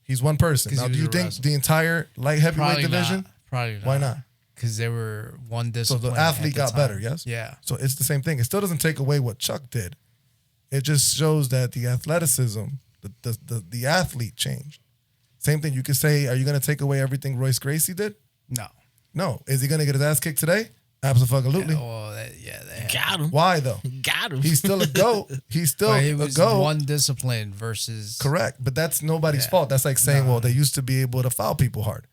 He's one person. 'Cause Now, he do was you a think wrestler. the entire light heavyweight Probably division? not. Probably not. Why not? Because they were one So discipline. the athlete at the got time. better, yes? Yeah. So it's the same thing. It still doesn't take away what Chuck did. It just shows that the athleticism, the athlete changed. Same thing. You could say, are you going to take away everything Royce Gracie did? No. No. Is he going to get his ass kicked today? Absolutely. Well, that Got him. Why though? Got him. He's still a goat. He's still But it a was goat. one discipline versus Correct. But that's nobody's Yeah. fault. That's like saying, well, they used to be able to foul people hard.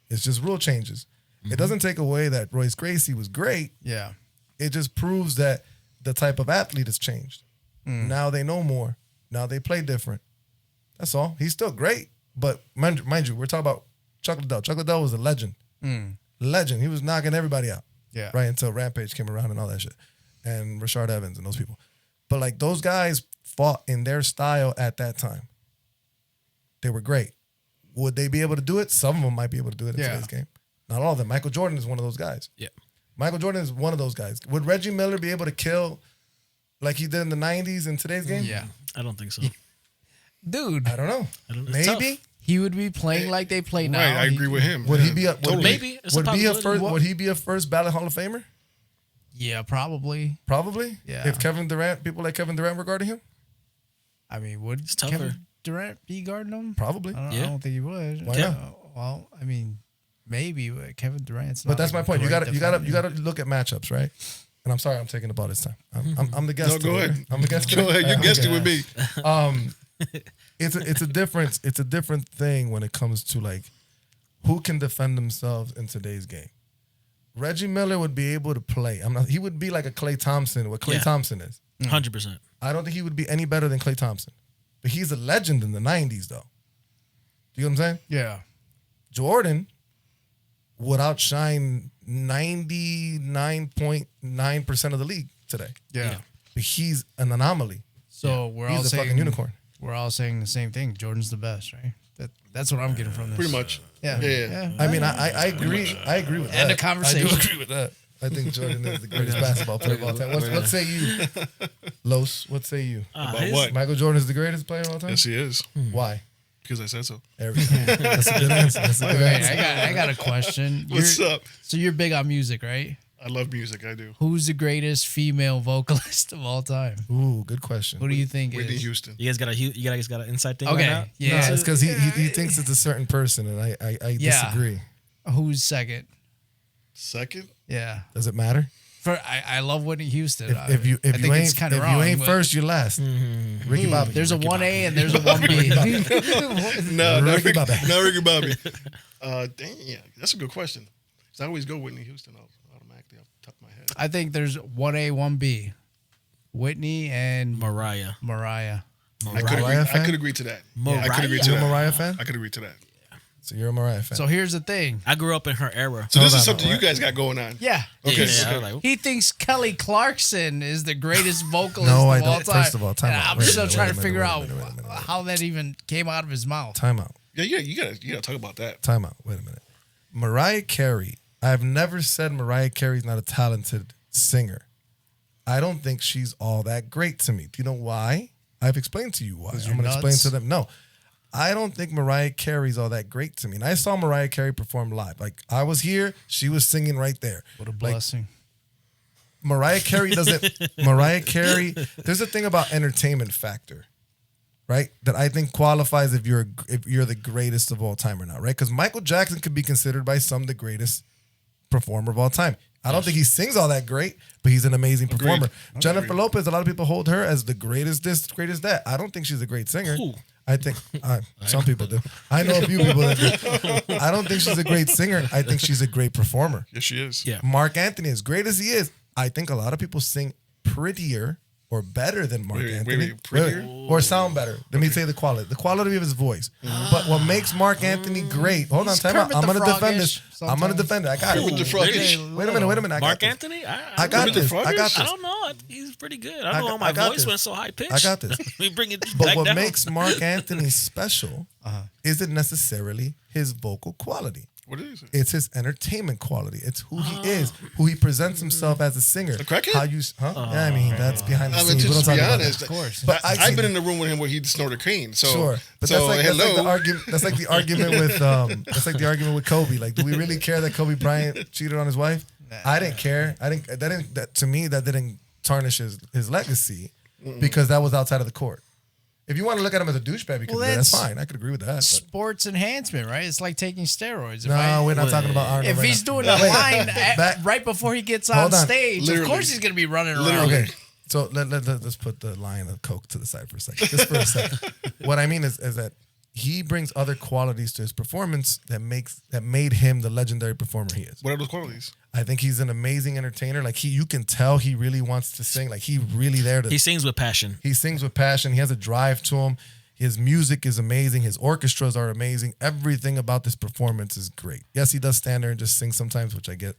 It's just rule changes. It doesn't take away that Royce Gracie was great. Yeah. It just proves that the type of athlete has changed. Now they know more. Now they play different. That's all. He's still great. But mind you, we're talking about Chuck Liddell. Chuck Liddell was a legend. Legend. He was knocking everybody out. Yeah. Right until Rampage came around and all that shit. And Rashard Evans and those people. But like those guys fought in their style at that time. They were great. Would they be able to do it? Some of them might be able to do it in Yeah. today's game. Not all of them. Michael Jordan is one of those guys. Yeah. Michael Jordan is one of those guys. Would Reggie Miller be able to kill like he did in the 90s in today's game? Yeah. I don't think so. Dude, I don't know. It's Maybe. tough. he would be playing like they play now. Right, I agree with him. Would Yeah, he be a totally. Maybe. It's a possibility. would he be a first ballot Hall of Famer? Yeah, probably. Probably. Yeah. If Kevin Durant, people like Kevin Durant were guarding him? I mean, would It's tougher. Kevin Durant be guarding him? Probably. I Yeah. don't think he would. Why not? Well, I mean, maybe but Kevin Durant's. But not that's my a point. You great got to defender. look at matchups, right? And I'm sorry, I'm taking up all this time. I'm the guest. No, go today, ahead. right? I'm the guest. Go today? ahead. You I'm guessed it okay. with me. It's a difference. It's a different thing when it comes to like who can defend themselves in today's game. Reggie Miller would be able to play. He would be like a Klay Thompson, what Klay Yeah. Thompson is. 100%. I don't think he would be any better than Klay Thompson. But he's a legend in the 90s, though. Do you know what I'm saying? Yeah. Jordan would outshine 99.9% of the league today. Yeah. But he's an anomaly. So we're all He's a saying fucking unicorn. We're all saying the same thing. Jordan's the best, right? That's what I'm getting from this. Pretty much. Yeah. Yeah. I mean, I agree. I agree with that. End of conversation. I do agree with that. I think Jordan is the greatest basketball player of all time. What say you, Los? What say you? About what? Michael Jordan is the greatest player of all time? Yes, he is. Why? Because I said so. Everything. That's a good answer. That's a good Wait, answer. I got a question. What's up? So you're big on music, right? I love music. I do. Who's the greatest female vocalist of all time? Ooh, good question. Who do you think Whitney is? Houston. You guys got an inside thing right Okay. now? Yeah. No, it's because he thinks it's a certain person, and I Yeah. disagree. Who's second? Second? Yeah. Does it matter? I love Whitney Houston. If you I think ain't it's kinda if wrong, you ain't but first, you're last. Ricky Bobby. there's a Ricky 1A and there's a 1B. No, not Ricky Bobby. Not Ricky Bobby. Dang, yeah, that's a good question. 'Cause I always go Whitney Houston automatically off the top of my head. I think there's 1A, 1B. Whitney and Mariah. Mariah. I could Mariah agree. fan? I could agree to that. Mariah. I could agree You to a that. Mariah fan? I could agree to that. So you're a Mariah fan. So here's the thing. I grew up in her era. So this Hold is on, something you guys got going on. Yeah. Okay. Yeah, I was like, He thinks Kelly Clarkson is the greatest vocalist No, I of all don't. time. First of all, time And out. I'm Wait a still minute, trying wait a to minute, figure wait a out minute, wait a minute, wait a minute. how that even came out of his mouth. Time out. Yeah, you gotta talk about that. Time out. Wait a minute. Mariah Carey. I've never said Mariah Carey's not a talented singer. I don't think she's all that great to me. Do you know why? I've explained to you why. I'm you're going to explain nuts? to them. No, I don't think Mariah Carey's all that great to me. And I saw Mariah Carey perform live. Like, I was here. She was singing right there. What a Like, blessing. Mariah Carey doesn't. Mariah Carey. There's a thing about entertainment factor, right? That I think qualifies if you're the greatest of all time or not, right? Because Michael Jackson could be considered by some the greatest performer of all time. I don't think he sings all that great, but he's an amazing performer. Jennifer Lopez, a lot of people hold her as the greatest this, greatest that. I don't think she's a great singer. Who? I think some people do. I know a few people that do. I don't think she's a great singer. I think she's a great performer. Yes, she is. yeah. Mark Anthony, as great as he is, I think a lot of people sing prettier or better than Mark Anthony. prettier? Or sound better. Let me say the quality of his voice. But what makes Mark Anthony great? Hold on, He's time out. Kermit I'm the going to defend this. Froggish I'm going to sometimes. defend it. I got Kermit the it. Froggish. Wait a minute. I got Mark this. Anthony? I got this. I got I this. don't know. He's pretty good. I I don't know got- why my I got voice this. went so high pitched. I got this. We bring it But back what down. makes Mark Anthony special isn't necessarily his vocal quality. What is it? It's his entertainment quality. It's who he is, who he presents himself as a singer. A crackhead? How you? Yeah, I mean that's behind the I mean, scenes. We just don't to be talk about honest, that. Of course. But I've been in the room with him where he snorted cocaine. So Sure, but so that's like hello. the argument. That's like the argument with Kobe. Like, do we really care that Kobe Bryant cheated on his wife? I didn't care. To me, that didn't tarnish his legacy because that was outside of the court. If you want to look at him as a douchebag, Well, that's that's fine. I could agree with that. But Sports enhancement, right? It's like taking steroids. no, we're not talking about Arnold. If right he's now. doing a line Back- right before he gets Hold on on. stage, Literally. of course he's going to be running around. Literally. Okay. So let's put the line of Coke to the side for a second. Just for a second. What I mean is that he brings other qualities to his performance that made him the legendary performer he is. What are those qualities? I think he's an amazing entertainer. Like you can tell he really wants to sing. Like he really there to He sings with passion. he sings with passion. He has a drive to him. His music is amazing. His orchestras are amazing. Everything about this performance is great. Yes, he does stand there and just sing sometimes, which I get.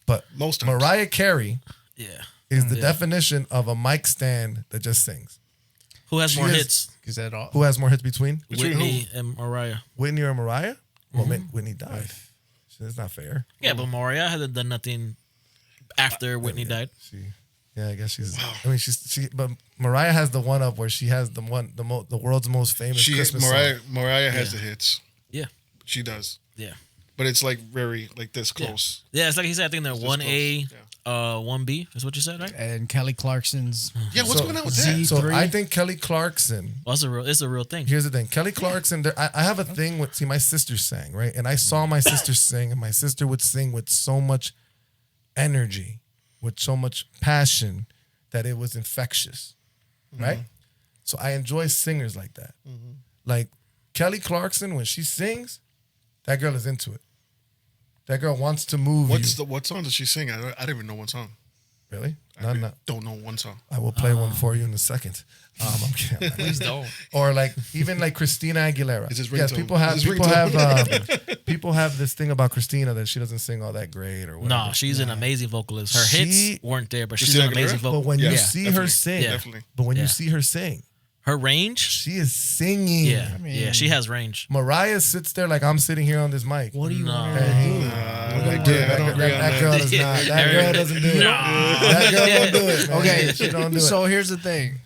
But Most times. Mariah Carey Yeah. is the definition of a mic stand that just sings. Who has She more is- hits? Is that all? Who has more hits between? Whitney and Mariah. Whitney or Mariah? Well, Whitney died. It's not fair. Yeah, but Mariah hasn't done nothing after Whitney died. Yeah, I guess she's. I mean, but Mariah has the one up where she has the world's most famous Christmas song. Mariah has the hits. Yeah. She does. Yeah. But it's like very like this close. Yeah, it's like he said, I think they're It's 1A, close, 1B. Is what you said, right? And Kelly Clarkson's Yeah, what's going on with that? Z- So Three. I think Kelly Clarkson. Well, it's a real thing. Here's the thing, Kelly Clarkson. I have a thing with my sister sang, right, and I saw my sister sing, and my sister would sing with so much energy, with so much passion that it was infectious, right? So I enjoy singers like that. Like Kelly Clarkson, when she sings, that girl is into it. That girl wants to move you. What song does she sing? I don't even know one song. Really? I No. don't know one song. I will play one for you in a second. I'm kidding. Please don't. Or like even like Christina Aguilera. It's his Yes, ringtone. people have It's his people have this thing about Christina that she doesn't sing all that great or whatever. No, she's an amazing vocalist. Her She- hits weren't there, but she's Christina an amazing Aguilera? But vocalist. when you Yeah. see her definitely. sing, Yeah. Definitely. but when Yeah. you see her sing, Her range, she is singing. yeah, she has range. Mariah sits there like I'm sitting here on this mic. What do you want? I don't agree on That that. girl does not. That girl doesn't do it. That girl don't do it. Man. Okay, she don't do it. So here's the thing: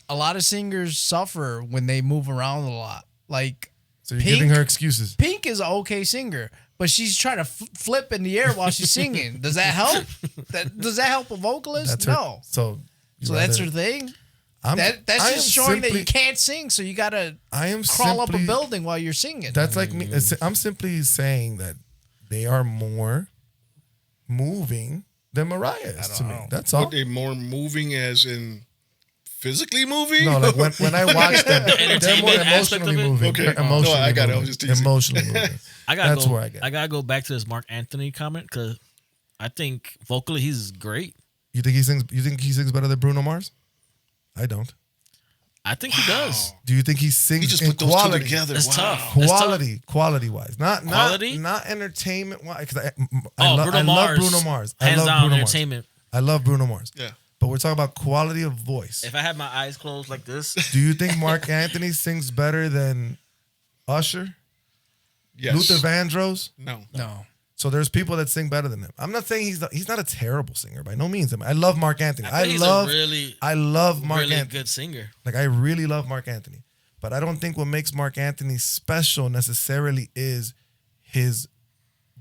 a lot of singers suffer when they move around a lot. Like So you're Pink- giving her excuses. Pink is an okay singer, but she's trying to flip in the air while she's singing. Does that help? Does that help a vocalist? That's her. No. So That's her thing. I'm, That's I just am showing that simply- you can't sing, so you gotta I am crawl up a simply- building while you're singing. That's like me. I'm simply saying that they are more moving than Mariah is to me. That's all. Are they more moving as in physically moving? No, like when I watch them, they're more entertainment aspect of emotionally it? moving. Okay. They're emotionally No, I got it. I moving. was just teasing. Emotionally moving. That's where I get. I gotta go back to this Mark Anthony comment because I think vocally he's great. You think he sings? You think he sings better than Bruno Mars? I don't. I think he does. Do you think he sings He just in put those quality? two together. It's Wow. tough. It's tough. Quality wise, not Quality? not entertainment wise. Because Bruno I Mars. love Bruno Mars. I Hands love down Bruno Mars. entertainment. I love Bruno Mars. Yeah. But we're talking about quality of voice. If I had my eyes closed like this, Do you think Mark Anthony sings better than Usher? Yes. Luther Vandross? No. No. So there's people that sing better than him. I'm not saying he's not a terrible singer by no means. I love Mark Anthony. I think he's a I love Mark really Anthony. good singer. Like I really love Mark Anthony. But I don't think what makes Mark Anthony special necessarily is his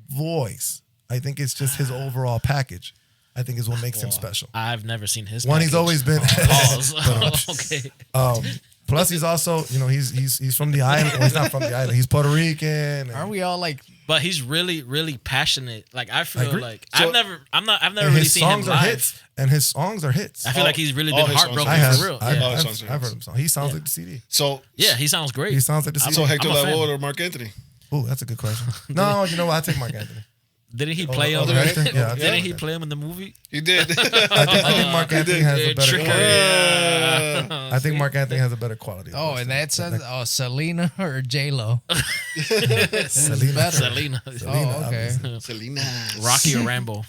voice. I think it's just his overall package. I think is what makes him special. I've never seen his. One, he's package. always been. Pause. Okay. Plus, he's also, he's from the island. Well, he's not from the island. He's Puerto Rican. and- Aren't we all like? But he's really, really passionate. Like I feel agree. like So- I've never and really his seen him songs are live. hits. And his songs are hits. I feel like he's really all been his songs heartbroken are I have. for real. I've, Yeah. All his I've, songs are I've heard hits. him song. He sounds like the CD. So Yeah, he sounds great. He sounds like the CD. so Hector I'm a fan. Lavoe or Mark Anthony? Ooh, that's a good question. No, you know what? I take Mark Anthony. Didn't he play Oh, on? Hector? Yeah, I Didn't think- he play him in the movie? He did. I think Mark Anthony has a better Trickery. quality. I think Mark Anthony has a better quality. of Oh, voice and than- that says Selena or J Lo. Selena. better. Selena, Oh, okay. Selena. Rocky or Rambo?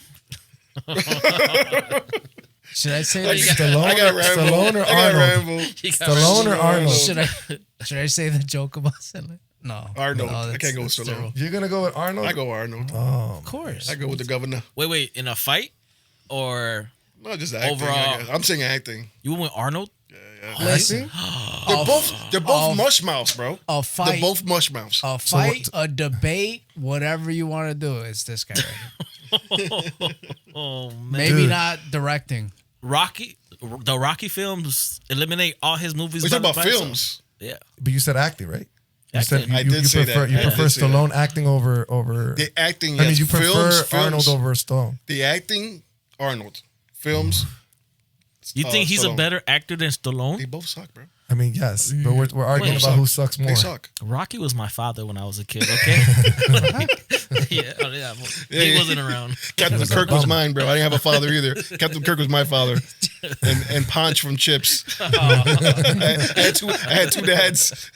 Should I say I the, got, I got Rambo. Stallone or I got Arnold? Rambo. Stallone or Arnold? should I say the joke about Selena? No. Arnold. No, I that's- can't go with that's Stallone. terrible. You're gonna go with Arnold? I go Arnold. Of course. I go with the governor. Wait, in a fight or No, just acting. Overall. I guess. I'm saying acting. you went with Arnold? Acting? They're both mush mouths, bro. A fight. They're both mush mouths. A fight, a debate, whatever you want to do, it's this guy right here. Oh man, Maybe Dude. not directing. Rocky. The Rocky films eliminate all his movies. We're talking by about himself. films. Yeah. But you said acting, right? You Acting. said you, I you, did you say prefer that. you I did prefer say that. Stallone acting over. The acting, I mean, yes. you prefer films, Arnold over Stallone. The acting, Arnold. Films, You think he's a Stallone. better actor than Stallone? They both suck, bro. I mean, yes, but we're arguing Wait. about who sucks more. They suck. Rocky was my father when I was a kid. Okay. yeah. He wasn't around. Captain Kirk was mine, bro. I didn't have a father either. Captain Kirk was my father, and Ponch from Chips. I had two dads.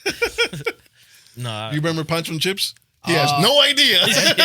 Nah. You remember Ponch from Chips? He has no idea.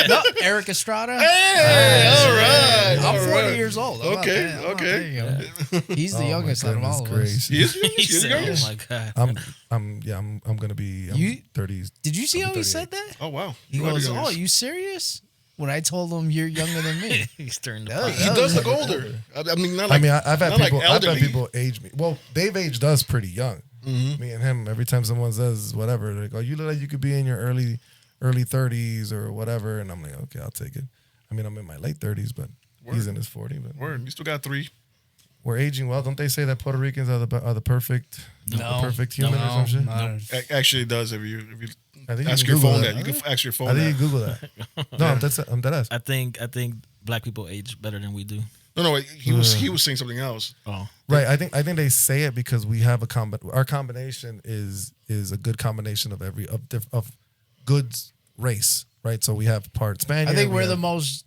No, Eric Estrada. Hey, all right. I'm all 40 right. years old. I'm not Okay, that- I'm not okay. that young. He's the Oh, my youngest out of goodness all of us. gracious. He is. He He's the said, youngest. "Oh my god." I'm gonna be You- 30s. Did you see how he 38. said that? Oh wow. He You are the goes, youngest. "Oh, you serious?" When I told him you're younger than me. He's turned Yeah, the He does look older. I mean, not I like. mean, I've had not like people. I've had elderly. people age me. Well, they've aged us pretty young. Mm-hmm. Me and him. Every time someone says whatever, they go, "You look like you could be in your early 30s or whatever," and I'm like, "Okay, I'll take it." I mean, I'm in my late 30s, but he's in his 40s. But Word. You still got 3. we're aging well. Don't they say that Puerto Ricans are the perfect, the perfect human or some shit? no. Actually, it does. If you I think ask you your can phone Google that, you can ask your phone I think that. you Google that. No, I'm dead ass. I think black people age better than we do. No. He was saying something else. Oh. Right. I think they say it because we have our combination is a good combination of of goods race. Right. So we have part Spaniard. I think we we're have- the most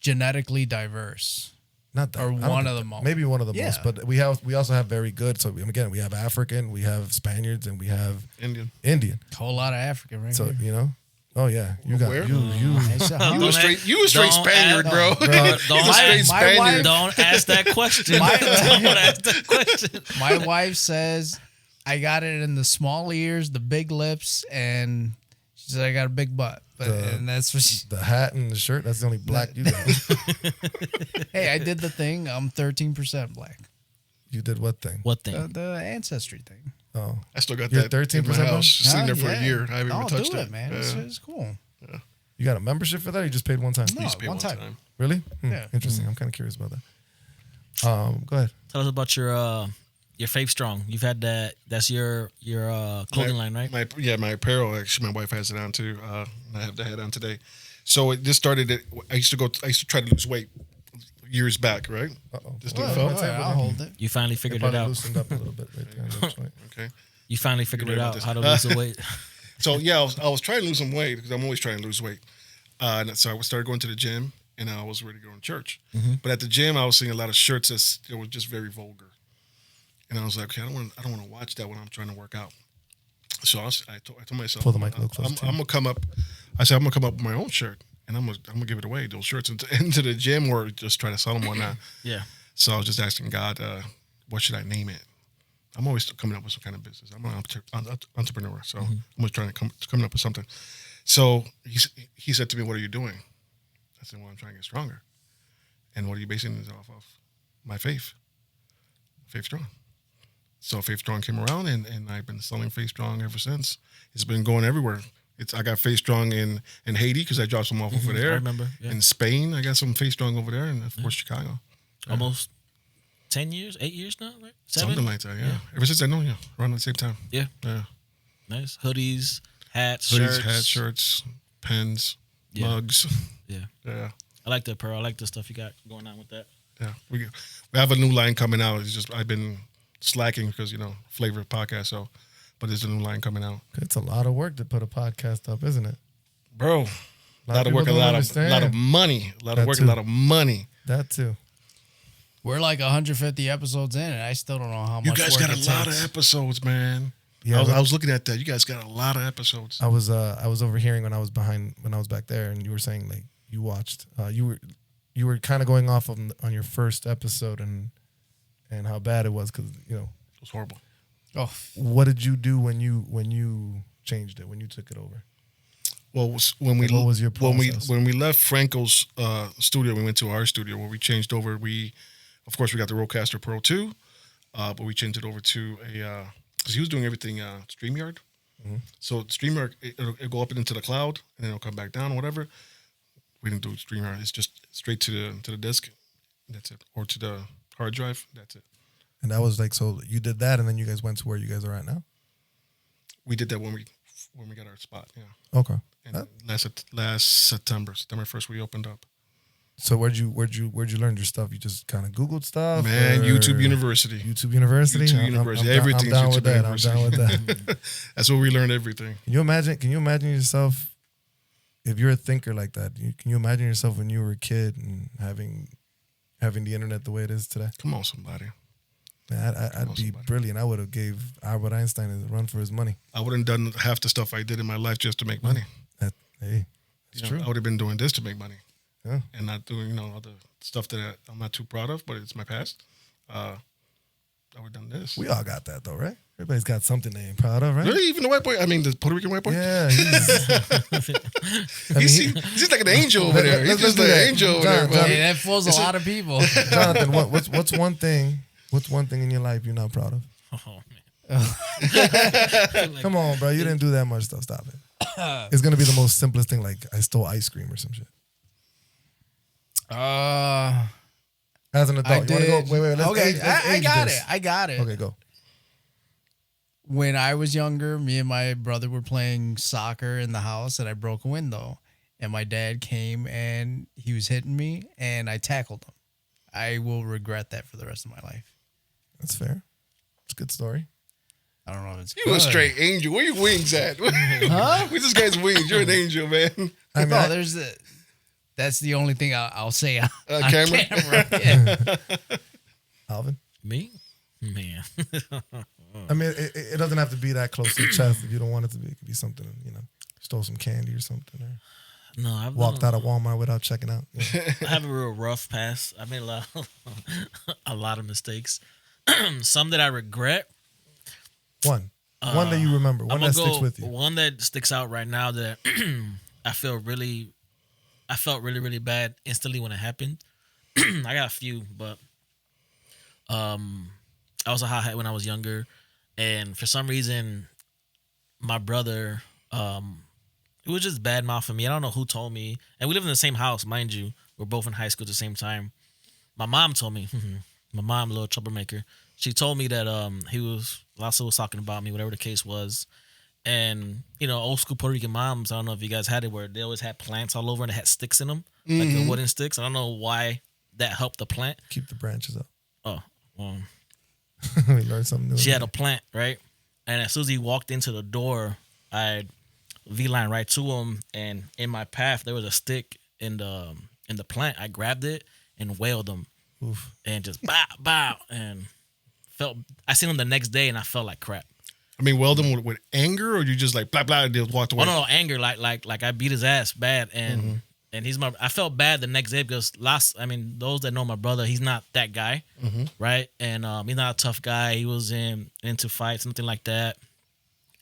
genetically diverse. not that, or I don't one think of the that. most. Maybe one of the Yeah. most. But we also have very good. So again, we have African, we have Spaniards, and we have Indian. Indian. Whole lot of African right So here. you know. Oh yeah, you got Where? you. It's a- You a straight Don't Spaniard, ask- bro. Don't, He's a straight my Spaniard. wife- don't ask that question. My- don't ask that question. My wife says I got it in the small ears, the big lips, and she said I got a big butt. But and that's what she. The hat and the shirt. That's the only black you got. Hey, I did the thing. I'm 13% black. You did what thing? What thing? The ancestry thing. Oh, I still got You're that 13% in my black? house. Sitting there for Yeah. a year. I haven't even Oh, touched do it. it, man. Yeah. It's cool. you got a membership for that? Or you just paid one time? No, Just pay one time. Really? Yeah. Interesting. I'm kind of curious about that. Go ahead. Tell us about your Faith Strong. You've had that. That's your clothing line, right? My apparel. Actually, my wife has it on too. I have the hat on today. So it just started. I used to try to lose weight years back, right? Uh-oh. Just Well, felt. what's that? I'll hold it. You finally It figured it probably out. loosened up a little bit right there. on that joint. Okay. You finally figured You're it right out about how to this. lose the weight. So yeah, I was trying to lose some weight because I'm always trying to lose weight. And so I started going to the gym, and I was ready to go to church. But at the gym, I was seeing a lot of shirts that were just very vulgar. And I was like, okay, I don't want to watch that when I'm trying to work out. So I told myself, Pull the mic a little closer, I'm gonna come up. I said I'm gonna come up with my own shirt, and I'm gonna give it away, those shirts into the gym, or just try to sell them or not. Yeah. So I was just asking God, what should I name it? I'm always coming up with some kind of business. I'm an entrepreneur, so I'm always trying to coming up with something. So he said to me, "What are you doing?" I said, "Well, I'm trying to get stronger." And what are you basing this off of? My faith. Faith Strong. So Faith Strong came around, and I've been selling Faith Strong ever since. It's been going everywhere. I got Faith Strong in Haiti because I dropped some off over there. I remember. Yeah. In Spain, I got some Faith Strong over there, and of course Chicago. Almost 10 years, 8 years now, right? 7? Something like that, yeah. Ever since I know you, around the same time. Yeah. Yeah. Nice. Hoodies, hats, Hoodies, hats, shirts, pens, mugs. Yeah. Yeah. I like the apparel. I like the stuff you got going on with that. Yeah. We have a new line coming out. It's just I've been slacking because, flavor of podcast, so but there's a new line coming out. It's a lot of work to put a podcast up, isn't it? Bro. A lot of work, a lot of money. A lot of work, a lot of money. That too. We're like 150 episodes in, and I still don't know how much. You guys work got a lot of episodes, man. Yeah, I was looking at that. You guys got a lot of episodes. I was overhearing when I was back there, and you were saying like you watched. You were kind of going off on your first episode and how bad it was because It was horrible. Oh, What did you do when you changed it, when you took it over? Well, what was your process? when we left Franco's studio, we went to our studio where we changed over. Of course, we got the Rodecaster Pro 2, but we changed it over to because he was doing everything StreamYard. Mm-hmm. So StreamYard, it'll go up into the cloud and then it'll come back down, or whatever. We didn't do StreamYard. It's just straight to the disk. That's it, or to the hard drive. That's it. And that was like, so you did that, and then you guys went to where you guys are at now. We did that when we got our spot. Yeah. Okay. And last September 1st, we opened up. So where'd you learn your stuff? You just kind of Googled stuff, Man, or YouTube University. YouTube University. YouTube University. Everything's I'm down YouTube with that. University. I'm down with that. That's where we learned everything. Can you imagine yourself if you're a thinker like that? Can you imagine yourself when you were a kid and having the internet the way it is today? Come on, somebody. Man, I'd be brilliant. I would have gave Albert Einstein a run for his money. I wouldn't have done half the stuff I did in my life just to make money. It's true. I would have been doing this to make money. Yeah. And not doing, all the stuff that I'm not too proud of, but it's my past. I would have done this. We all got that though, right? Everybody's got something they ain't proud of, right? Really? Even the white boy? I mean, the Puerto Rican white boy? Yeah. He's like an angel over there. He's just like an angel over there. Jonathan, hey, that fools a lot of people. Jonathan, what's one thing in your life you're not proud of? Oh, man. Come on, bro. You didn't do that much stuff. Stop it. It's going to be the most simplest thing, like I stole ice cream or some shit. As an adult. You want to go? Wait. I got it. Okay, go. When I was younger, me and my brother were playing soccer in the house, and I broke a window. And my dad came, and he was hitting me, and I tackled him. I will regret that for the rest of my life. That's fair. It's a good story. I don't know if it's You a straight angel. Where your wings at? Huh? Where's this guy's wings? You're an angel, man. I mean, that's the only thing I'll say on camera? Yeah. Alvin? Me? Man. I mean, it doesn't have to be that close to the chest if you don't want it to be. It could be something, stole some candy or something. Or No, I've walked out of Walmart without checking out. Yeah. I have a real rough past. I made a lot of mistakes. Some that I regret. One that you remember. One that sticks with you. One that sticks out right now that I felt really bad instantly when it happened. I got a few, but I was a hothead when I was younger, and for some reason, my brother, it was just bad mouthing me. I don't know who told me, and we live in the same house, mind you. We're both in high school at the same time. My mom told me. My mom, a little troublemaker. She told me that he was talking about me, whatever the case was. And, old school Puerto Rican moms, I don't know if you guys had it, where they always had plants all over and they had sticks in them, like the wooden sticks. I don't know why that helped the plant. Keep the branches up. Oh, well. We learned something new. She had a plant, right? And as soon as he walked into the door, I V-line right to him. And in my path, there was a stick in the plant. I grabbed it and wailed him. Oof. And just bow, bow, and I seen him the next day and I felt like crap. I mean, weld him with anger, or you just like blah blah and just walked away? Oh no, anger, like I beat his ass bad, and I felt bad the next day because those that know my brother, he's not that guy, right? And he's not a tough guy. He was into fights, nothing like that.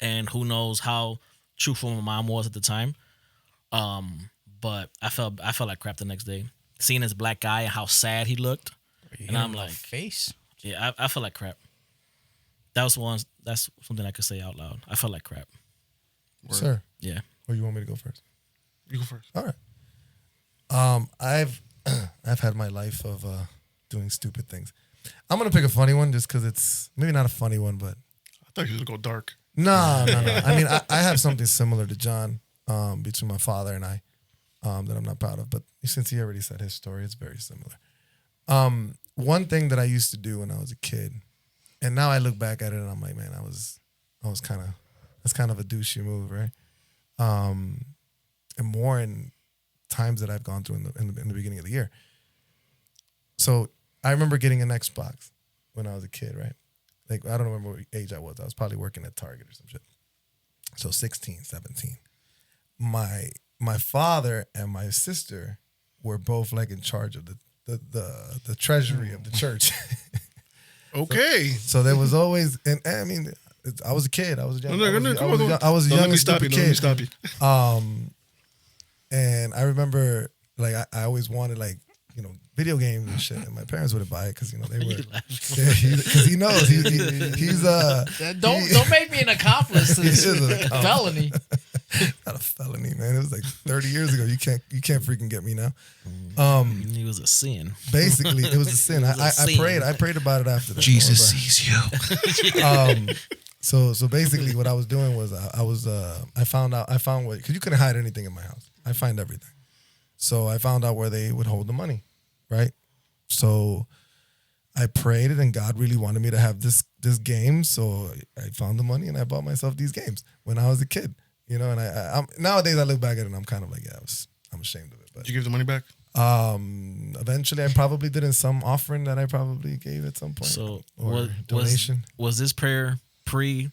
And who knows how truthful my mom was at the time. But I felt like crap the next day, seeing this black guy and how sad he looked, and I'm like, face. Yeah, I felt like crap. That's something I could say out loud. I felt like crap. Sir. Yeah. Or you want me to go first? You go first. All right. I've had my life of doing stupid things. I'm gonna pick a funny one just because it's maybe not a funny one, but I thought you was gonna go dark. no. I mean, I have something similar to John between my father and I that I'm not proud of, but since he already said his story, it's very similar. One thing that I used to do when I was a kid, and now I look back at it and I'm like, man, that's kind of a douchey move, right? And more in times that I've gone through in the beginning of the year. So I remember getting an Xbox when I was a kid, right? Like, I don't remember what age I was. I was probably working at Target or some shit. So 16, 17. My father and my sister were both like in charge of the treasury of the church. Okay. So there was always, and I mean, I was a kid. I was young. No, I was a young let me and stop you. stupid Let me kid. stop you. And I rember, like, I always wanted, like, video games and shit, and my parents wouldn't buy it because they were, because he knows he's Don't make me an accomplice to this is an accomplice. felony. Not a felony, man. It was like 30 years ago. You can't freaking get me now. He was a sin. Basically, it was a sin. I prayed about it after that. Jesus sees you. So basically, what I was doing was I found what, because you couldn't hide anything in my house. I find everything. So I found out where they would hold the money, right? So I prayed, and God really wanted me to have this game. So I found the money, and I bought myself these games when I was a kid. And I'm nowadays I look back at it and I'm kind of like, yeah, I'm ashamed of it. But Did you give the money back? eventually I probably did in some offering that I probably gave at some point. So or donation. Was this prayer pre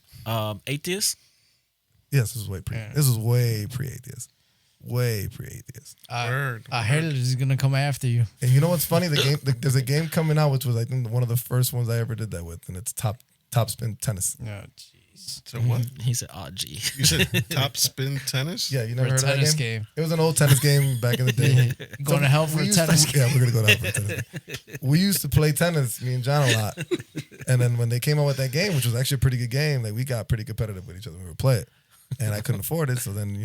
atheist? Yes, this was way pre. This was way pre-atheist. Way pre-atheist. I heard it is gonna come after you. And you know what's funny? There's a game coming out which was I think one of the first ones I ever did that with, and it's top spin tennis. Oh jeez. So what? He said, "Oh, gee." You said top spin tennis? Yeah, you never heard of that tennis game? It was an old tennis game back in the day. Going to hell for a tennis game. Yeah, we're gonna go to hell for a tennis game. We used to play tennis, me and John, a lot. And then when they came out with that game, which was actually a pretty good game, like we got pretty competitive with each other when we would play it. And I couldn't afford it, so then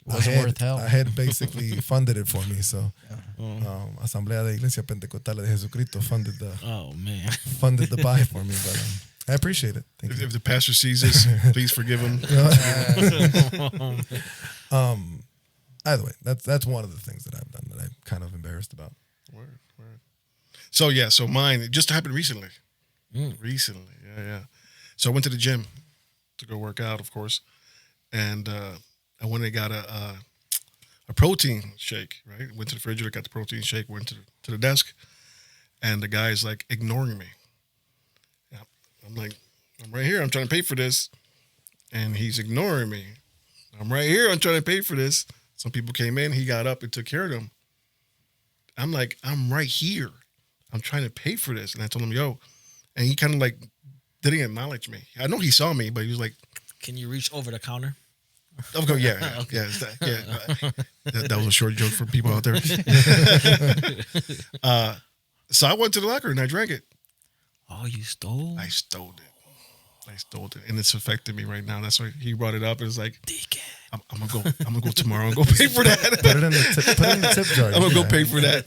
worth hell. I had basically funded it for me. So Asamblea de Iglesia Pentecostal de Jesucristo funded the buy for me. But I appreciate it. Thank you. If the pastor sees this, please forgive him. Either way, that's one of the things that I've done that I'm kind of embarrassed about. Word. So mine, it just happened recently. Recently, yeah. So I went to the gym to go work out, of course. And I went and got a protein shake, right? Went to the refrigerator, got the protein shake, went to the desk, and the guy's like ignoring me. Yeah. I'm like, I'm right here, I'm trying to pay for this. And he's ignoring me. I'm right here, I'm trying to pay for this. Some people came in, he got up and took care of them. I'm like, I'm right here. I'm trying to pay for this. And I told him, yo. And he kind of like didn't acknowledge me. I know he saw me, but he was like, can you reach over the counter? Okay, yeah. That was a short joke for people out there. So I went to the locker and I drank it. Oh, you stole? I stole it, and it's affected me right now. That's why he brought it up. It was like, I'm gonna go tomorrow and go pay for that. Put it in the tip jar. I'm gonna go pay for that.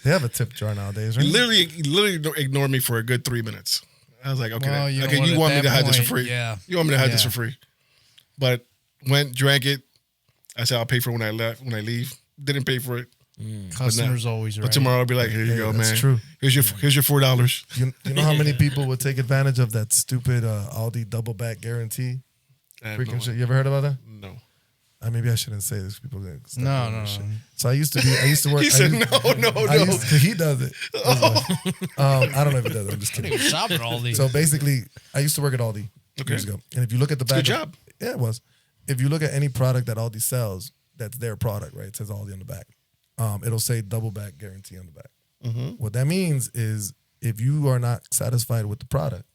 They have a tip jar nowadays, right? He literally ignored me for a good 3 minutes. I was like, okay, Well, you want me to have this for free? Yeah. You want me to have this for free? But went, drank it. I said I'll pay for it when I leave. Didn't pay for it. Customers always right. But tomorrow I'll be like, here you go, man. That's true. Here's your $4. You know how many people would take advantage of that stupid Aldi double back guarantee? I have Freaking no shit. You ever heard about that? No. Maybe I shouldn't say this. People get stuck No, on no, this shit. no. So I used to work. He said, no. He does it. I don't know if he does it. I'm just I didn't kidding. even shop at Aldi. So basically, I used to work at Aldi years ago. And if you look at the back, Good job. Yeah, it was. If you look at any product that Aldi sells, that's their product, right? It says Aldi on the back. It'll say double back guarantee on the back. What that means is if you are not satisfied with the product,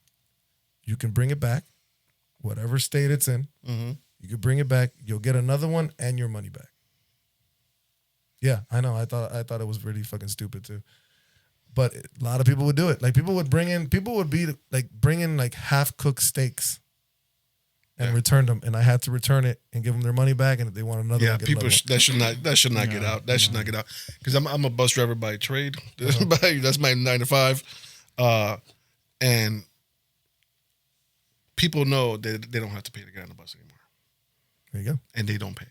you can bring it back, whatever state it's in. You can bring it back. You'll get another one and your money back. Yeah, I know. I thought it was really fucking stupid too. But a lot of people would do it. Like people would bring in like half cooked steaks and return them, and I had to return it and give them their money back. And if they want another, Yeah, one, get people another one. that should not get out. That should not get out because I'm a bus driver by trade. That's my 9 to 5, and people know that they don't have to pay to get on the bus anymore, There you go. and they don't pay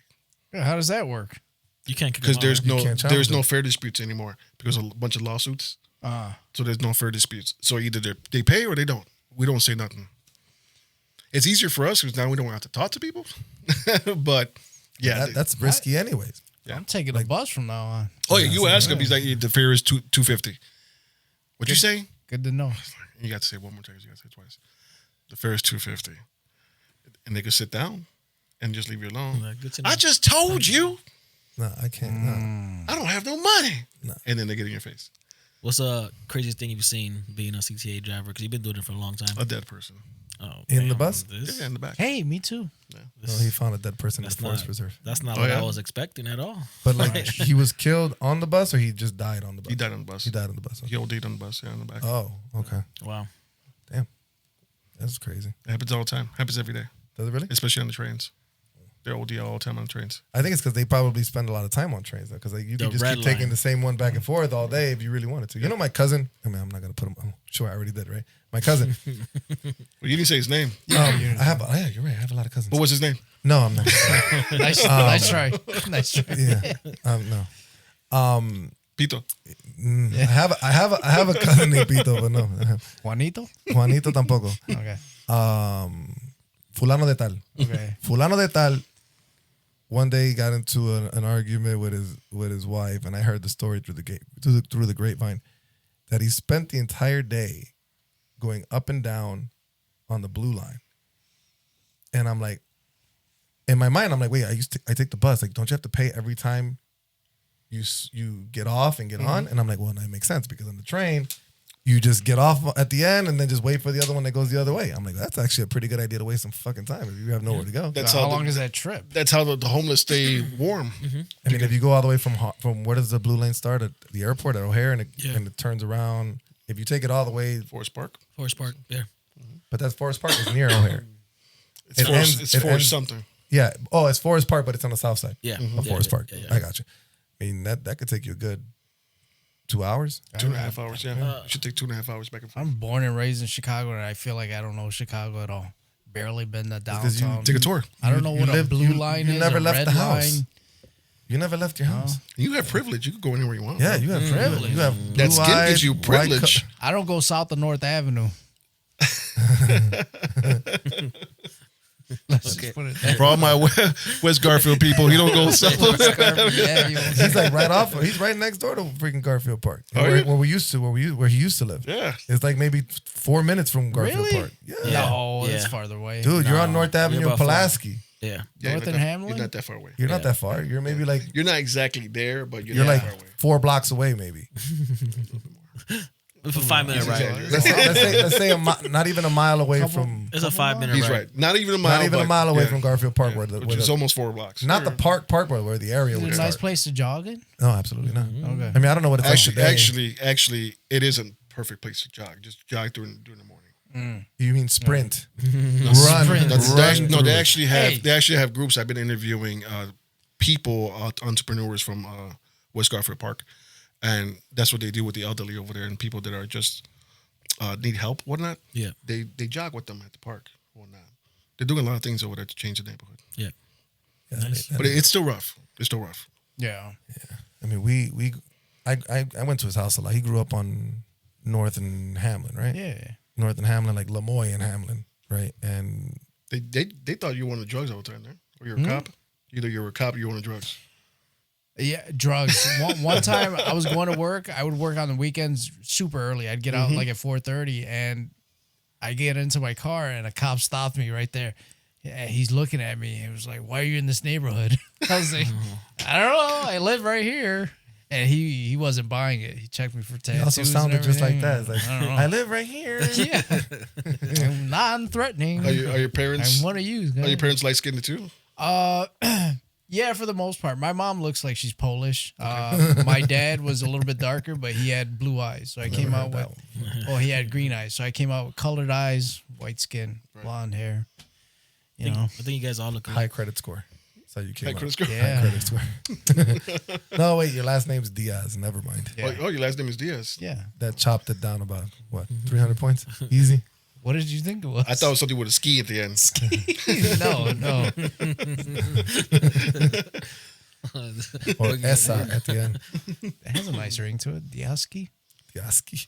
Yeah, how does that work? You can't kick because them out, right? can't challenge there's it. no fair disputes anymore because of a bunch of lawsuits. Ah, So there's no fair disputes. So either they pay or they don't. We don't say nothing. It's easier for us because now we don't have to talk to people. But yeah, That's risky anyways. I'm taking a bus from now on. oh yeah, you ask him. He's like, the fare is $250. What you say? Good to know. You got to say it one more time. You got to say it twice. The fare is $250, and they could sit down and just leave you alone. Like, good to know. I just told you No, I can't. No. I don't have no money. No. And then they get in your face. What's the craziest thing you've seen being a CTA driver? Because you've been doing it for a long time. A dead person. Oh, In the damn, bus? this- Yeah, in the back. Hey, me too. No, he found a dead person in the That's forest not, preserve. that's not Oh, what yeah? I was expecting at all. But like, he was killed on the bus, or he just died on the bus. He died on the bus. He died on the bus. He OD'd on the bus. Yeah, on the back. Oh, okay. Wow. Damn, that's crazy. It happens all the time. Happens every day, Does it really? especially on the trains. They're OD all the time on the trains. I think it's because they probably spend a lot of time on trains, though. Because like, you The can just red keep taking line. the same one back and forth all day if you really wanted to. You know, my cousin. I mean, I'm not gonna put him. I'm sure I already did, right? My cousin. Well, you didn't say his name. I have. Yeah, you're right. I have a lot of cousins. What was his name? No, I'm not. Nice, nice try. Nice try. Yeah. No. Pito. I have a cousin named Pito, but no. Juanito? Juanito tampoco. Okay. Fulano de tal. Okay. Fulano de tal. One day he got into an argument with his wife, and I heard the story through the grapevine that he spent the entire day going up and down on the blue line. And I'm like, in my mind, I'm like, wait, I take the bus. Like, don't you have to pay every time you get off and get on? And I'm like, well, that makes sense because on the train, you just get off at the end and then just wait for the other one that goes the other way. I'm like, that's actually a pretty good idea to waste some fucking time if you have nowhere to go. That's How how long the, is that trip? That's how the homeless stay warm. I mean, if you go all the way from where does the blue lane start at the airport at O'Hare and Yeah. it turns around. If you take it all the way, Forest Park. Forest Park. Yeah. but that's Forest Park is near O'Hare. It's Forest ends- something. Yeah. Oh, it's Forest Park, but it's on the south side Yeah. of Yeah, Forest yeah, Park. yeah, yeah. I got you. I mean, that could take you a good 2 hours. 2.5 hours. Yeah. Should take 2.5 hours back and forth. I'm born and raised in Chicago, and I feel like I don't know Chicago at all. Barely been to 'cause you downtown. Take a tour. I don't know you what a lived- blue you- line you is. never a left red the house. line. You never left your house. You have privilege. You can go anywhere you want. Yeah, you have Privilege. You have That skin blue-eyed, gives you white privilege. I don't go south of North Avenue. Let's just put it there. For all my West Garfield people, he don't go south. Yeah, He's like right off. He's right next door to freaking Garfield Park, Oh, where, yeah? where he used to live. Yeah. It's like maybe 4 minutes from Garfield Really? Park. Yeah, No, Yeah. it's farther away. dude, you're on No, North Avenue you're in about Pulaski. Yeah. Yeah, North you're and not that- Hamlin? You're not that far away. You're not that far. You're maybe like You're not exactly there, but you're, you're not like far away. 4 blocks away, maybe. It's a 5-minute ride. Let's say not even a mile away from. It's a 5-minute He's ride. right. Not even a mile. Not even a but- mile away yeah. from Garfield Park, Yeah, where which is almost 4 blocks. not the park where the area Is would it a nice start. place to jog in? No, absolutely not. Okay. I mean, I don't know what it's like Actually, today. actually, it is a perfect place to jog. Just jog during the morning. You mean sprint? No, Run. sprint. No, Run no, through they it. actually have Hey. groups. I've been interviewing people, entrepreneurs from West Garfield Park, and that's what they do with the elderly over there and people that are just need help, whatnot. Yeah. They jog with them at the park, whatnot. They're doing a lot of things over there to change the neighborhood, Yeah. Yeah, but it's still rough. It's still rough. Yeah. I mean, I went to his house a lot. He grew up on North and Hamlin, right? Yeah. North and Hamlin, like Lemoy and Hamlin, right? And They thought you wanted drugs all the time there, or you're a cop. Either you were a cop or you were on drugs. Yeah, drugs. One time I was going to work. I would work on the weekends super early. I'd get out like at 4:30, and I get into my car, and a cop stopped me right there. Yeah, he's looking at me. He was like, "Why are you in this neighborhood?" I was like, "I don't know. I live right here." And he wasn't buying it. He checked me for tattoos. He also sounded just like that. It's like, I don't know. I live right here. Yeah, I'm non-threatening. Are your parents? I'm one of you. Are your parents light skinned too? Yeah, for the most part. My mom looks like she's Polish. My dad was a little bit darker, but he had blue eyes. So I came out with, he had green eyes. So I came out with colored eyes, white skin, blonde hair. You know, I think you guys all look High credit score. That's how you came High out. credit score. yeah, Credit score. No, wait, your last name's Diaz. Never mind. Yeah. Oh, your last name is Diaz. yeah. That chopped it down about, what, 300 points? Easy. What did you think it was? I thought it was something with a ski at the end. no. Or Esa at the end. It has a nice ring to it. Diaski. Diaski.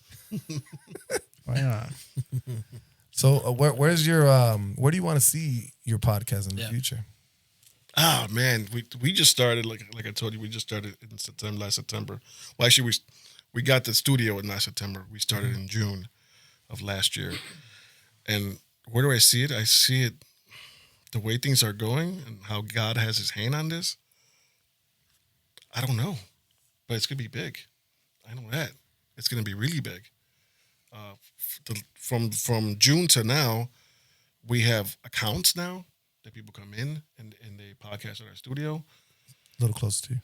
Why not? So where's your, where do you want to see your podcast in the future? Oh man, we just started like I told you, we just started in last September. Well, actually, we got the studio in last September. We started in June of last year, and where do I see it? I see it the way things are going and how God has His hand on this. I don't know, but it's gonna be big. I know that it's gonna be really big. From June to now, we have accounts now that people come in and they podcast at our studio. A little closer to you.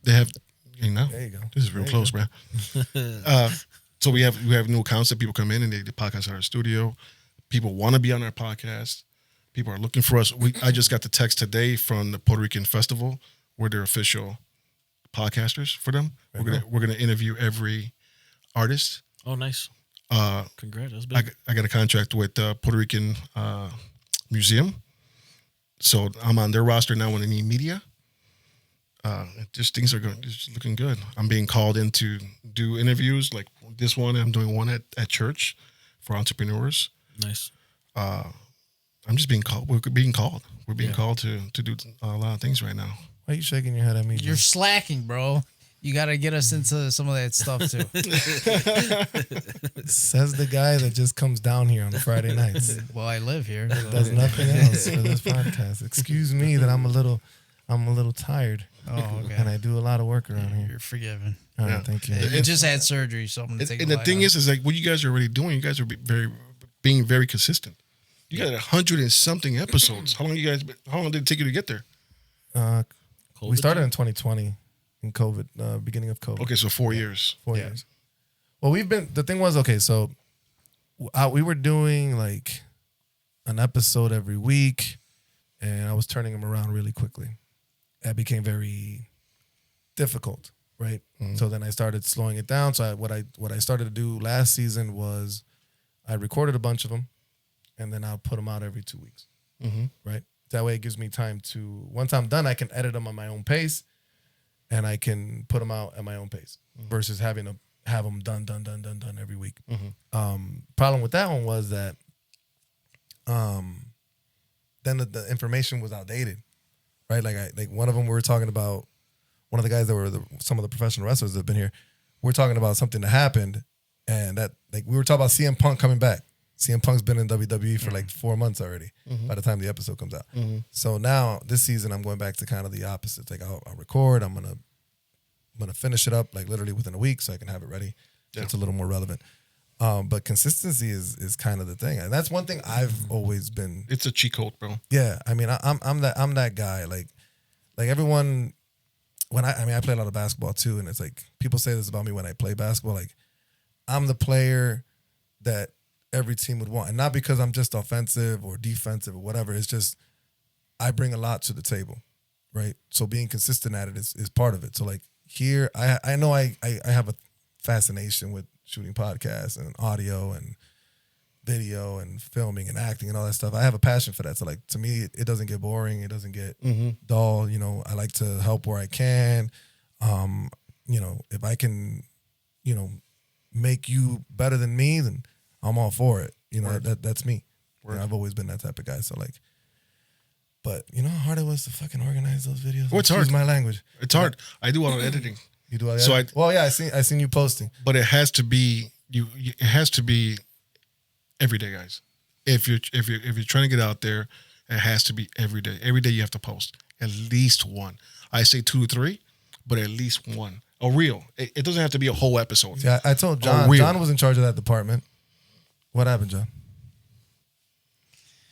They have, there you go. This is real close, man. So we have new accounts that people come in and they podcast at our studio. People want to be on our podcast. People are looking for us. I just got the text today from the Puerto Rican Festival. We're their official podcasters for them. We're gonna interview every artist. Oh, nice. Congrats. That's big. I got a contract with the Puerto Rican Museum. So I'm on their roster now when they need media. Just things are just looking good. I'm being called in to do interviews like this one. I'm doing one at church for entrepreneurs. Nice. I'm just being called. We're being called. We're being called to do a lot of things right now. Why are you shaking your head at me? You're slacking, bro. You got to get us into some of that stuff too. Says the guy that just comes down here on Friday nights. Well, I live here. So. Does nothing else for this podcast. Excuse me that I'm a little tired. Oh, okay. And I do a lot of work around here. You're forgiven. All right, thank you. You just had surgery, so I'm gonna take. And the thing is like what you guys are already doing. You guys are being very consistent. You got 100 and something episodes. How long did it take you to get there? We started in 2020 in COVID, beginning of COVID. Okay, so 4 years. 4 years. Well, the thing was, okay, so we were doing like an episode every week, and I was turning them around really quickly. That became very difficult, right? Mm-hmm. So then I started slowing it down. So what I started to do last season was I recorded a bunch of them, and then I'll put them out every 2 weeks, right? That way it gives me time to, once I'm done, I can edit them on my own pace, and I can put them out at my own pace versus having to have them done every week. Problem with that one was that then the information was outdated, right? Like one of them we were talking about, one of the guys that were some of the professional wrestlers that have been here, we're talking about something that happened, and that like we were talking about CM Punk coming back. CM Punk's been in WWE for like 4 months already by the time the episode comes out. So now this season I'm going back to kind of the opposite. Like I'll record, I'm gonna finish it up like literally within a week so I can have it ready. Yeah. It's a little more relevant. But consistency is kind of the thing. And that's one thing I've always been. It's a cheat code, bro. Yeah. I mean, I'm that guy. Like everyone, I play a lot of basketball too. And it's like, people say this about me when I play basketball. Like I'm the player that every team would want. And not because I'm just offensive or defensive or whatever. It's just, I bring a lot to the table. Right. So being consistent at it is part of it. So like here, I know I have a fascination with shooting podcasts and audio and video and filming and acting and all that stuff. I have a passion for that. So like, to me, it doesn't get boring. It doesn't get dull. You know, I like to help where I can. You know, if I can, you know, make you better than me, then I'm all for it. You know, that's me. You know, I've always been that type of guy. So like, But you know how hard it was to fucking organize those videos? Oh, it's hard. Excuse my language. It's hard. I do all the editing. You do all that? So Well, yeah, I seen you posting. but it has to be it has to be every day, guys. If you're trying to get out there, it has to be every day. Every day you have to post at least one. I say 2 to 3, but at least one. A reel. It doesn't have to be a whole episode. Yeah, I told John. reel. John was in charge of that department. What happened, John?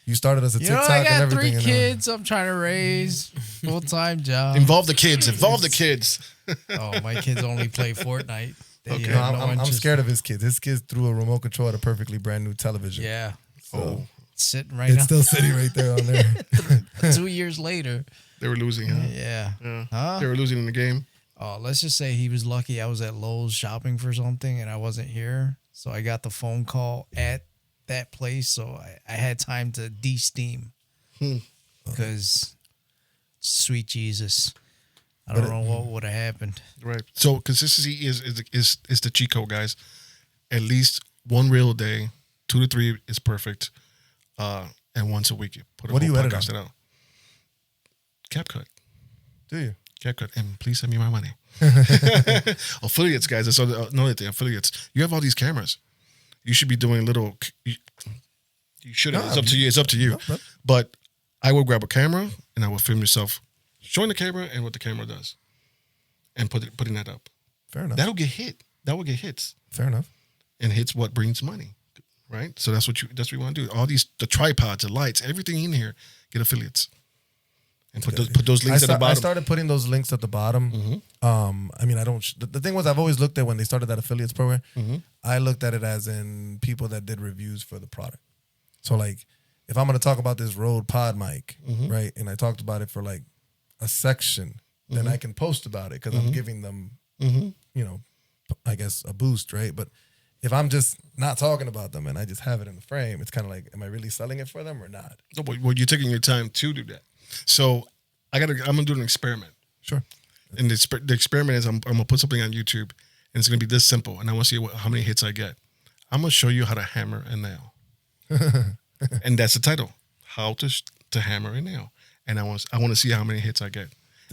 You started as a You know, TikTok I and got everything. 3 kids I'm trying to raise. Full-time job. Involve the kids. Involve the kids. Oh, my kids only play Fortnite. They Okay. have No, no I'm interest. scared of his kids. His kids threw a remote control at a perfectly brand new television. Yeah. So Sitting right it's now. still sitting right there on there. 2 years later. They were losing, huh? Yeah. Yeah. Huh? They were losing in the game. Oh, let's just say he was lucky I was at LoS shopping for something and I wasn't here. So I got the phone call at that place. So I had time to de-steam. Because, sweet Jesus, I don't know what would have happened. Right. So consistency is the cheat code, guys. At least one reel a day, 2 to 3 is perfect. And once a week you put a What do whole you edit podcast on? out. CapCut. Do you? CapCut. And please send me my money. Affiliates, guys. That's another thing. Affiliates. You have all these cameras. You should be doing little. You shouldn't. No, It's up to you. It's up to you. No, But I will grab a camera and I will film yourself showing the camera and what the camera does, and putting that up. Fair enough. That'll get hit. That will get hits, Fair enough. and hits what brings money, right? So that's what you want to do. All the tripods, the lights, everything in here, get affiliates, and put those links at the I bottom. started putting those links at the bottom. I mean, I don't. The thing was, I've always looked at when they started that affiliates program. I looked at it as in people that did reviews for the product. So like, if I'm going to talk about this Rode Pod mic, right, and I talked about it for like a section, then I can post about it because I'm giving them, you know, I guess a boost, right? But if I'm just not talking about them and I just have it in the frame, it's kind of like, am I really selling it for them or not? No, but well, you're taking your time to do that. So I'm gonna do an experiment, Sure. and the experiment is I'm gonna put something on YouTube, and it's gonna be this simple, and I want to see how many hits I get. I'm gonna show you how to hammer a nail, and that's the title: how to hammer a nail. And I want to see how many hits I get,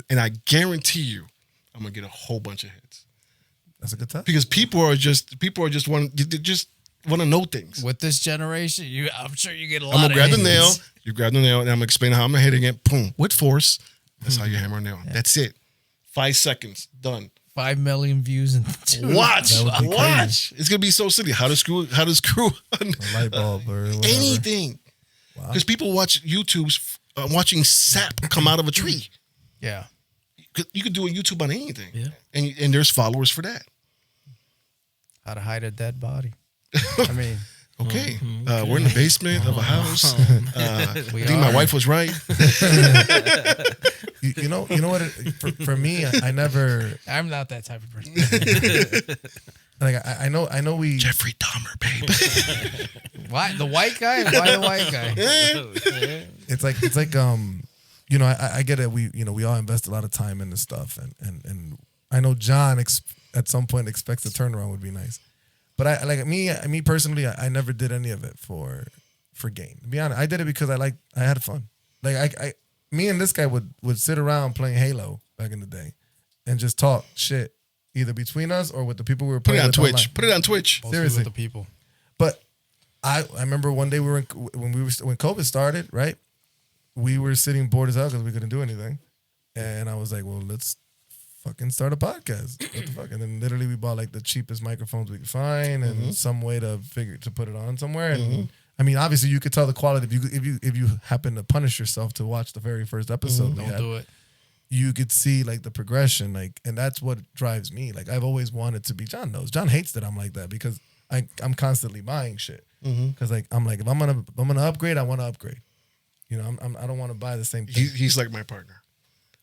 and I guarantee you, I'm gonna get a whole bunch of hits That's a good test. because people are just want to know things. With this generation, I'm sure you get a lot I'm gonna of grab the hits. nail. You grab the nail, and I'm gonna explain how I'm hitting it. Boom, with force. That's how you hammer a nail. That's it. 5 seconds, done. 5 million views in 2 Watch. That would be It's gonna be so silly. How to screw A light bulb or whatever. anything. Because people watch YouTube's watching sap come out of a tree. Yeah. You could do a YouTube on anything. Yeah. And there's followers for that. How to hide a dead body. I mean, Okay. We're in the basement of a house. I think my wife was right. You know what? For me, I never I'm not that type of person. like. I know we. Jeffrey Dahmer, babe. Why the white guy? Why the white guy? It's like you know, I get it. We all invest a lot of time in this stuff, and I know John at some point expects the turnaround would be nice, but I like me personally, I never did any of it for gain. To be honest, I did it because I had fun. Like me and this guy would sit around playing Halo back in the day, and just talk shit either between us or with the people we were Put it playing on with Twitch. online. Put it on Twitch. Mostly Seriously. with the people. But I remember one day when COVID started, right? We were sitting bored as hell because we couldn't do anything, and I was like, "Well, let's fucking start a podcast." What the fuck? And then literally we bought like the cheapest microphones we could find and some way to put it on somewhere. And I mean, obviously, you could tell the quality if you happen to punish yourself to watch the very first episode. Don't do it. You could see like the progression, like, and that's what drives me. Like I've always wanted to be. John knows. John hates that I'm like that because I'm constantly buying shit. Because like I'm like if I'm gonna upgrade, I want to upgrade. You know, I don't want to buy the same thing. He's like my partner.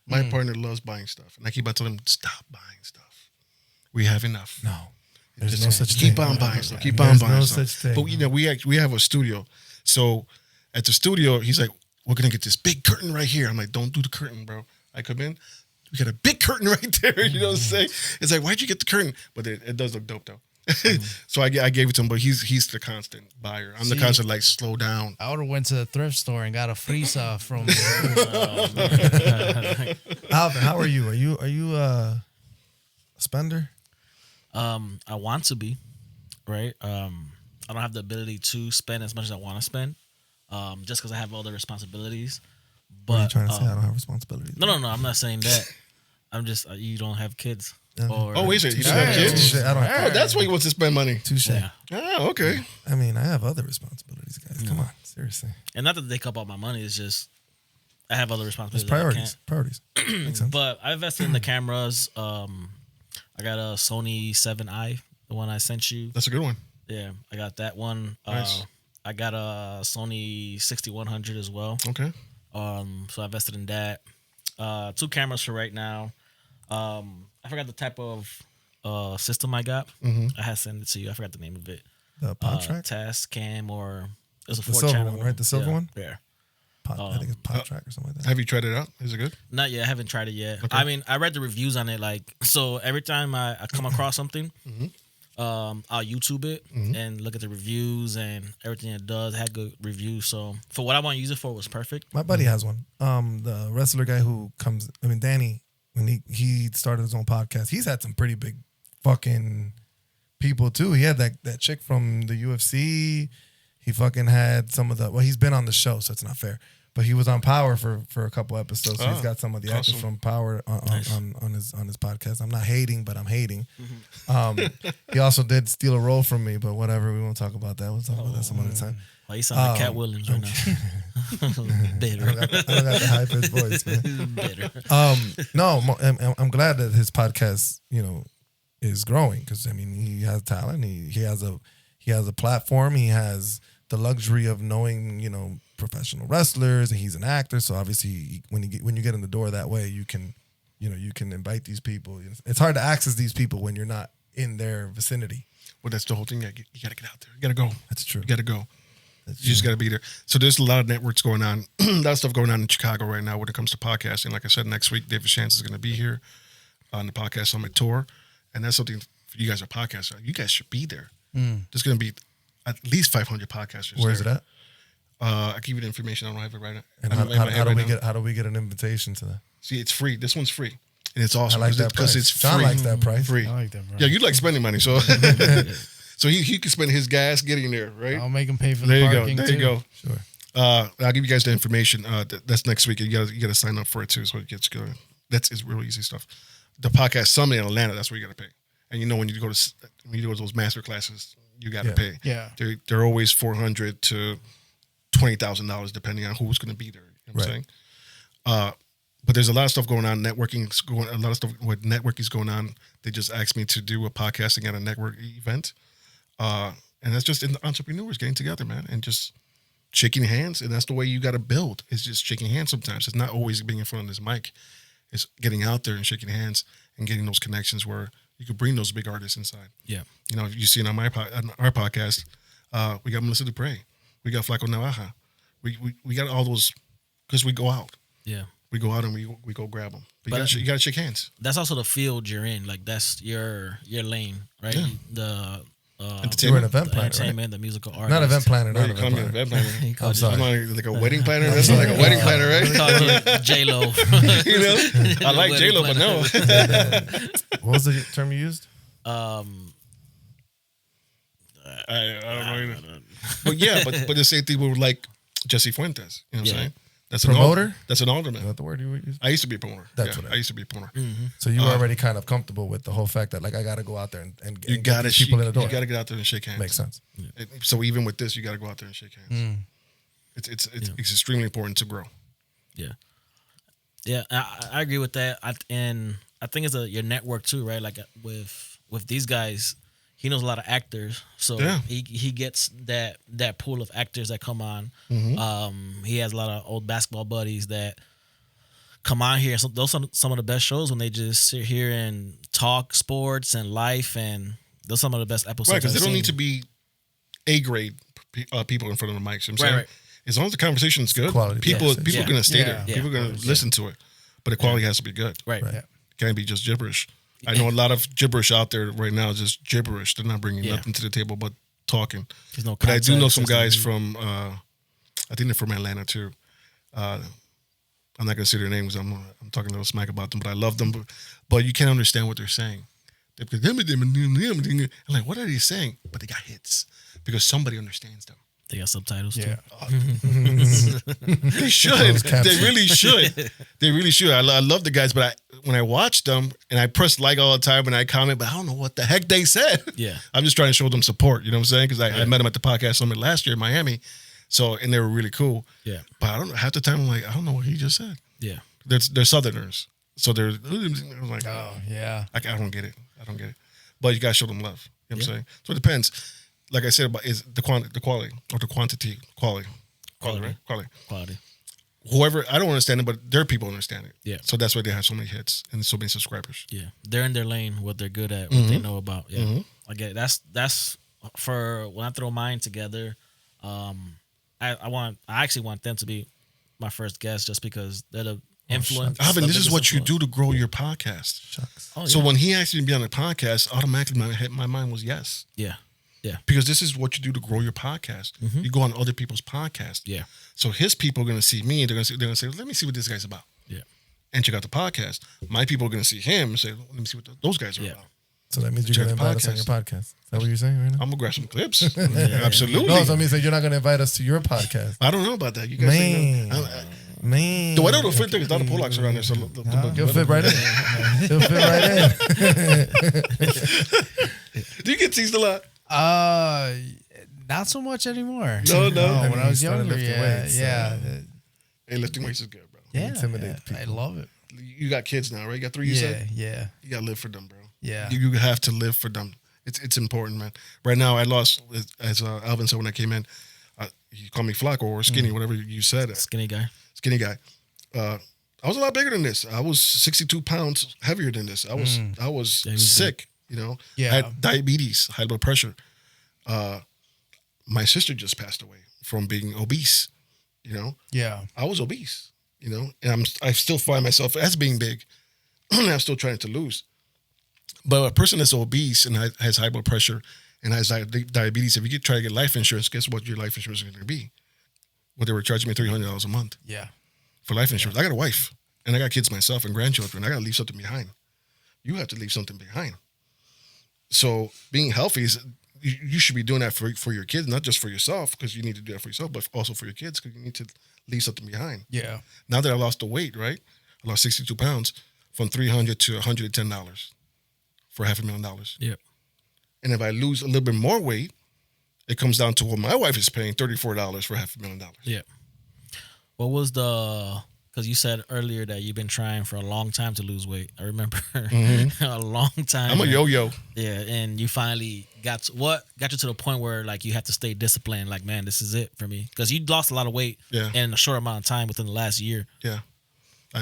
My partner loves buying stuff, and I keep on telling him, "Stop buying stuff. We have enough. No, there's Just no such thing. keep on buying stuff. Keep There's on buying no stuff." such thing. But you know, we have a studio, so at the studio, he's like, "We're gonna get this big curtain right here." I'm like, "Don't do the curtain, bro." I come in, we got a big curtain right there. You know what I'm saying? It's like, why'd you get the curtain? But it does look dope though. So I gave it to him, but he's the constant buyer. I'm the See? constant like slow down. I would have went to the thrift store and got a Frieza from. Alvin, how are you? Are you a spender? I want to be, right? I don't have the ability to spend as much as I want to spend, just because I have other responsibilities. But What are you trying to say? I don't have responsibilities. no, I'm not saying that. I'm just you don't have kids. Or, Oh, wait a second. You don't have kids? Shit, I don't have. Oh, that's why he wants to spend money. Touche. Yeah. Oh, okay. I mean, I have other responsibilities, guys. Come on, seriously. And not that they cup out my money. It's just I have other It's responsibilities. priorities. Priorities. Makes sense. But I invested in the cameras. I got a Sony 7i, the one I sent you. That's a good one. Yeah, I got that one. Nice. I got a Sony 6100 as well. Okay. So I invested in that. 2 cameras for right now. I forgot the type of system I got. I had sent it to you. I forgot the name of it. The pod track? Task Cam or it was a The 4 silver channel one, right? The silver yeah, one? Yeah. I think it's pod track or something like that. Have you tried it out? Is it good? Not yet. I haven't tried it yet. Okay. I mean, I read the reviews on it. Like, so every time I come across something, I'll YouTube it and look at the reviews and everything it does. It had good reviews. So for what I want to use it for, it was perfect. My buddy has one. The wrestler guy who comes, I mean, Danny, when he started his own podcast, he's had some pretty big fucking people too. He had that chick from the UFC. He fucking had some of the, well, he's been on the show, so it's not fair. But he was on Power for a couple episodes. So he's got some of the actors awesome. from Power on his podcast. I'm not hating, but I'm hating. He also did steal a role from me, but whatever. We won't talk about that. We'll talk about that some other time. Like, you sound like Cat Williams right now. Bitter. I don't got the high pitched voice, man. Bitter. No, I'm glad that his podcast, is growing because I mean he has talent. He has a platform. He has the luxury of knowing professional wrestlers, and he's an actor. So obviously, when you get in the door that way, you can invite these people. It's hard to access these people when you're not in their vicinity. Well, that's the whole thing. You got to get out there. You got to go. That's true. You got to go. You just got to be there. So there's a lot of networks going on. A lot of stuff going on in Chicago right now when it comes to podcasting. Like I said, next week, David Shantz is going to be here on the Podcast Summit Tour. And that's something for you guys are podcasters. You guys should be there. There's going to be at least 500 podcasters. Where is it at? I give you the information. I don't have it right now. And how do we get an invitation to that? See, it's free. This one's free. And it's awesome. I like that because price. it's free. John likes that price. Free. I like that, bro. Yeah, you like spending money. So so he can spend his gas getting there, right? I'll make him pay for There the you go. parking There too. you go. Sure. I'll give you guys the information. That's next week. You got to sign up for it too, so it gets good. It's really easy stuff. The Podcast Summit in Atlanta. That's where you got to pay. And when you go to those master classes, you got to pay. Yeah. They're always $400 to $20,000 depending on who's going to be there. You know what I'm saying? But there's a lot of stuff going on. Networking's going. A lot of stuff with networking is going on. They just asked me to do a podcasting at a network event, and that's just in the entrepreneurs getting together, man, and just shaking hands. And that's the way you got to build. It's just shaking hands. Sometimes it's not always being in front of this mic. It's getting out there and shaking hands and getting those connections where you could bring those big artists inside. Yeah. You see it on our podcast. We got Melissa Dupre. We got Flaco Navaja. We got all those because we go out. Yeah. We go out and we go grab them. But you got to shake hands. That's also the field you're in. Like, that's your lane, right? Yeah. The You're an event the planner, entertainment, the musical artist. Not event planner. Right, Not you call event me an planner. event planner. I'm sorry. I'm like a wedding planner. That's not like a wedding planner, right? J-Lo. I like J-Lo, but no. What was the term you used? I don't know either. But yeah, but the same thing with like Jesse Fuentes. You know what I'm saying? That's Promoter? That's an Is alderman. that the word you used? I used to be a promoter. That's yeah, what I used to be a promoter. So you were already kind of comfortable with the whole fact that like I got to go out there and You get got these people in the door. You got to get out there and shake hands. Makes sense. So even with this, you got to go out there and shake hands. It's extremely important to grow. Yeah. Yeah, I agree with that. And I think it's your network too, right? Like with these guys, he knows a lot of actors, so he gets that pool of actors that come on. He has a lot of old basketball buddies that come on here. So those are some of the best shows when they just sit here and talk sports and life, and those are some of the best episodes. Right, because they I've don't seen. need to be A-grade people in front of the mics. You know what I'm saying? Right. As long as the conversation's good, Quality. people Yeah. are going to stay there. Yeah. People are going to listen to it, but the quality has to be good. Right. Right. Can't be just gibberish. I know a lot of gibberish out there right now, just gibberish. They're not bringing nothing to the table but talking. There's no But I do know context, some there's no- guys from, I think they're from Atlanta too. I'm not gonna say their names. I'm talking a little smack about them, but I love them. But you can't understand what they're saying. I'm like, what are they saying? But they got hits because somebody understands them. They got subtitles too. They should. They really should. They really should. I love the guys, but when I watch them and I press like all the time and I comment, but I don't know what the heck they said. Yeah. I'm just trying to show them support. You know what I'm saying? Because I met them at the podcast summit last year in Miami. So, and they were really cool. Yeah. But I don't know. Half the time I'm like, I don't know what he just said. Yeah. They're Southerners. So they're I'm like, Oh, yeah. I don't get it. I don't get it. But you gotta show them love. You know what I'm saying? So it depends. Like I said, about is the quality or the quantity, quality, right? Quality. Whoever, I don't understand it, but their people understand it. Yeah. So that's why they have so many hits and so many subscribers. Yeah. They're in their lane, what they're good at, what they know about. Yeah. I get it. That's for when I throw mine together. I actually want them to be my first guest just because they're the influence. Alvin, this is biggest what you influence. do to grow your podcast. Shucks. Oh, So yeah. when he asked me to be on the podcast, automatically my mind was yes. Yeah. Because this is what you do to grow your podcast. You go on other people's podcasts. Yeah. So his people are going to see me. They're going to say, let me see what this guy's about. Yeah. And check out the podcast. My people are going to see him and say, let me see what those guys are Yeah. about. So that means you're Check going to the invite us on your podcast. Is that what you're saying right now? I'm going to grab some clips. Absolutely. No, so that means that you're not going to invite us to your podcast. I don't know about that. You guys think Man. the way don't fit there is a lot of Polacks around there. So You'll fit right in. You'll fit right in. Do you get teased a lot? Not so much anymore. No. When I was you started younger, lifting weights, so- Hey, lifting weights is good, bro. yeah, intimidate yeah, I people. love it. You got kids now, right? You got 3, you said? Yeah. You got to live for them, bro. Yeah. You have to live for them. It's important, man. Right now, I lost, as Alvin said when I came in, you call me Flacco or Skinny, whatever you said. Skinny guy. Skinny guy. I was a lot bigger than this. I was 62 pounds heavier than this. I was sick, you know. Yeah. I had diabetes, high blood pressure. My sister just passed away from being obese, you know. Yeah. I was obese, you know, and I still find myself as being big. I'm still trying to lose. But a person that's obese and has high blood pressure and has diabetes, if you try to get life insurance, guess what your life insurance is going to be? What they were charging me $300 a month Yeah. for life insurance. I got a wife and I got kids myself and grandchildren. I got to leave something behind. You have to leave something behind. So being healthy is, you should be doing that for your kids, not just for yourself, because you need to do that for yourself, but also for your kids, because you need to leave something behind. Yeah. Now that I lost the weight, right? I lost 62 pounds from $300 to $110 for $500,000. Yeah. And if I lose a little bit more weight, it comes down to what my wife is paying, $34 for $500,000. Yeah. What was because you said earlier that you've been trying for a long time to lose weight. I remember a long time. I'm a yo-yo. Yeah, and you finally got you to the point where like you have to stay disciplined. Like, man, this is it for me, because you lost a lot of weight in a short amount of time within the last year. Yeah.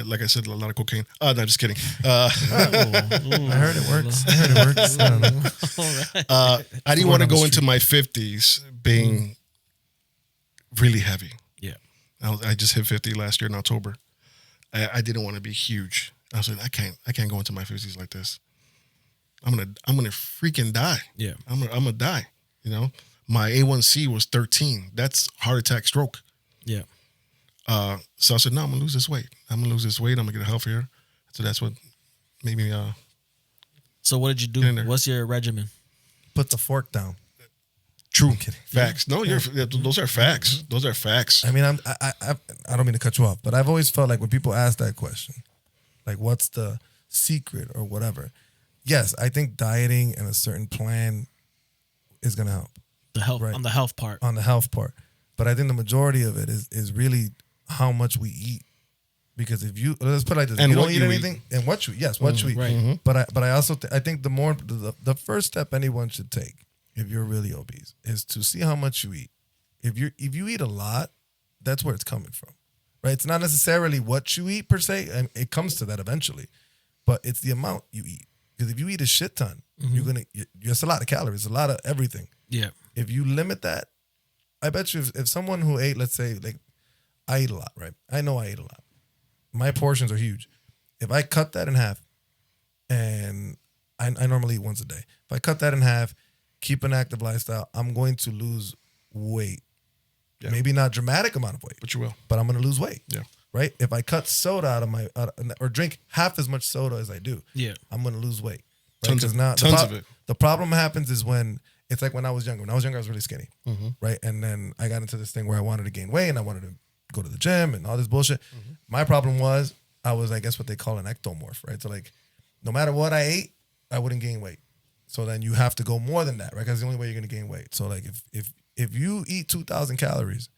Like I said, a lot of cocaine. No, just kidding. I heard it works. I don't know. I didn't want to go into my 50s being really heavy. Yeah. I just hit 50 last year in October. I didn't want to be huge. I was like, I can't go into my 50s like this. I'm gonna freaking die. Yeah. I'm gonna die. You know, my A1C was 13. That's heart attack, stroke. Yeah. So I said, no, I'm gonna lose this weight. I'm gonna get healthier. So that's what made me. So what did you Get in do? there. What's your regimen? Put the fork down. True. Facts. No, those are facts. Those are facts. I mean, I don't mean to cut you off, but I've always felt like when people ask that question, like, what's the secret or whatever? Yes, I think dieting and a certain plan is going to help The health Right. on the health part. on the health part. But I think the majority of it is really how much we eat. Because if you, let's put it like this, And if you what don't eat you anything, and what you eat, yes, what you eat. right. But I also I think the first step anyone should take if you're really obese is to see how much you eat. If you eat a lot, that's where it's coming from, right? It's not necessarily what you eat per se, and it comes to that eventually, but it's the amount you eat. Because if you eat a shit ton, it's a lot of calories, a lot of everything. Yeah. If you limit that, I bet you if someone who ate, let's say, like I eat a lot, right? I know I eat a lot. My portions are huge. If I cut that in half and I normally eat once a day. If I cut that in half, keep an active lifestyle, I'm going to lose weight. Yeah. Maybe not dramatic amount of weight, But you will. but I'm going to lose weight. Yeah. Right? If I cut soda out of my or drink half as much soda as I do, Yeah. I'm going to lose weight. Right? Tons 'Cause of- now tons of it. The problem happens is when it's like when I was younger. When I was younger, I was really skinny, right? And then I got into this thing where I wanted to gain weight and I wanted to go to the gym and all this bullshit. My problem was I was, I guess, what they call an ectomorph, right? So like, no matter what I ate, I wouldn't gain weight. So then you have to go more than that, right? Because the only way you're going to gain weight. So like, if you eat 2,000 calories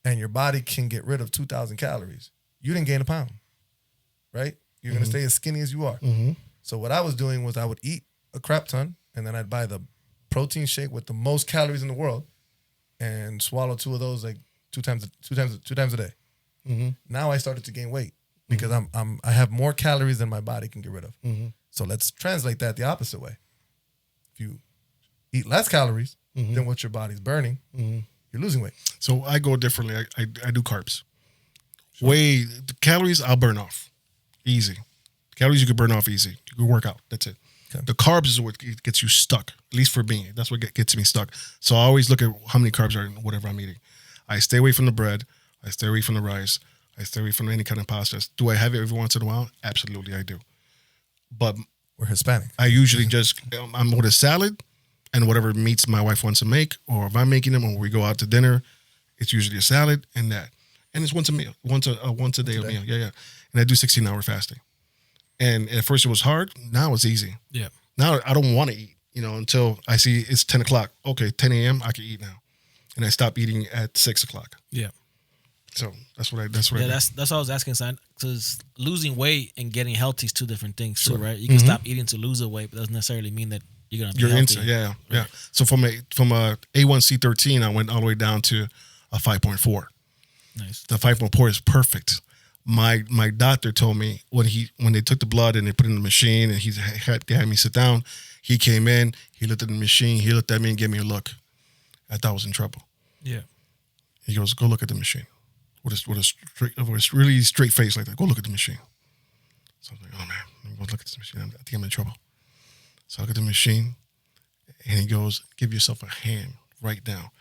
and your body can get rid of 2,000 calories, you didn't gain a pound, right? You're going to stay as skinny as you are. So what I was doing was I would eat a crap ton, and then I'd buy the protein shake with the most calories in the world, and swallow 2 of those like two times a day. Now I started to gain weight because I have more calories than my body can get rid of. So let's translate that the opposite way. If you eat less calories than what your body's burning, you're losing weight. So I go differently. I do carbs. The calories I'll burn off. Easy. Calories you can burn off easy. You can work out. That's it. Okay. The carbs is what gets you stuck, at least for me. That's what gets me stuck. So I always look at how many carbs are in whatever I'm eating. I stay away from the bread. I stay away from the rice. I stay away from any kind of pastas. Do I have it every once in a while? Absolutely, I do. But We're Hispanic. I usually just, I'm with a salad and whatever meats my wife wants to make, or if I'm making them or we go out to dinner, it's usually a salad and that. And it's once a meal, once a day meal. Yeah. And I do 16-hour fasting. And at first it was hard. Now it's easy. Yeah. Now I don't want to eat, until I see it's 10 o'clock. Okay, 10 a.m. I can eat now. And I stop eating at 6 o'clock. Yeah. So that's what I do. That's what I was asking, son. Because losing weight and getting healthy is 2 different things, too, right? You can stop eating to lose a weight, but doesn't necessarily mean that you're gonna be healthy. Yeah. So from a A1C13, I went all the way down to a 5.4. Nice. The 5.4 is perfect. My doctor told me when they took the blood and they put it in the machine and they had me sit down, he came in, he looked at the machine, he looked at me and gave me a look. I thought I was in trouble. Yeah. He goes, go look at the machine. With a really straight face like that. Go look at the machine. So I was like, oh man, let me go look at this machine. I think I'm in trouble. So I look at the machine and he goes, give yourself a hand right now.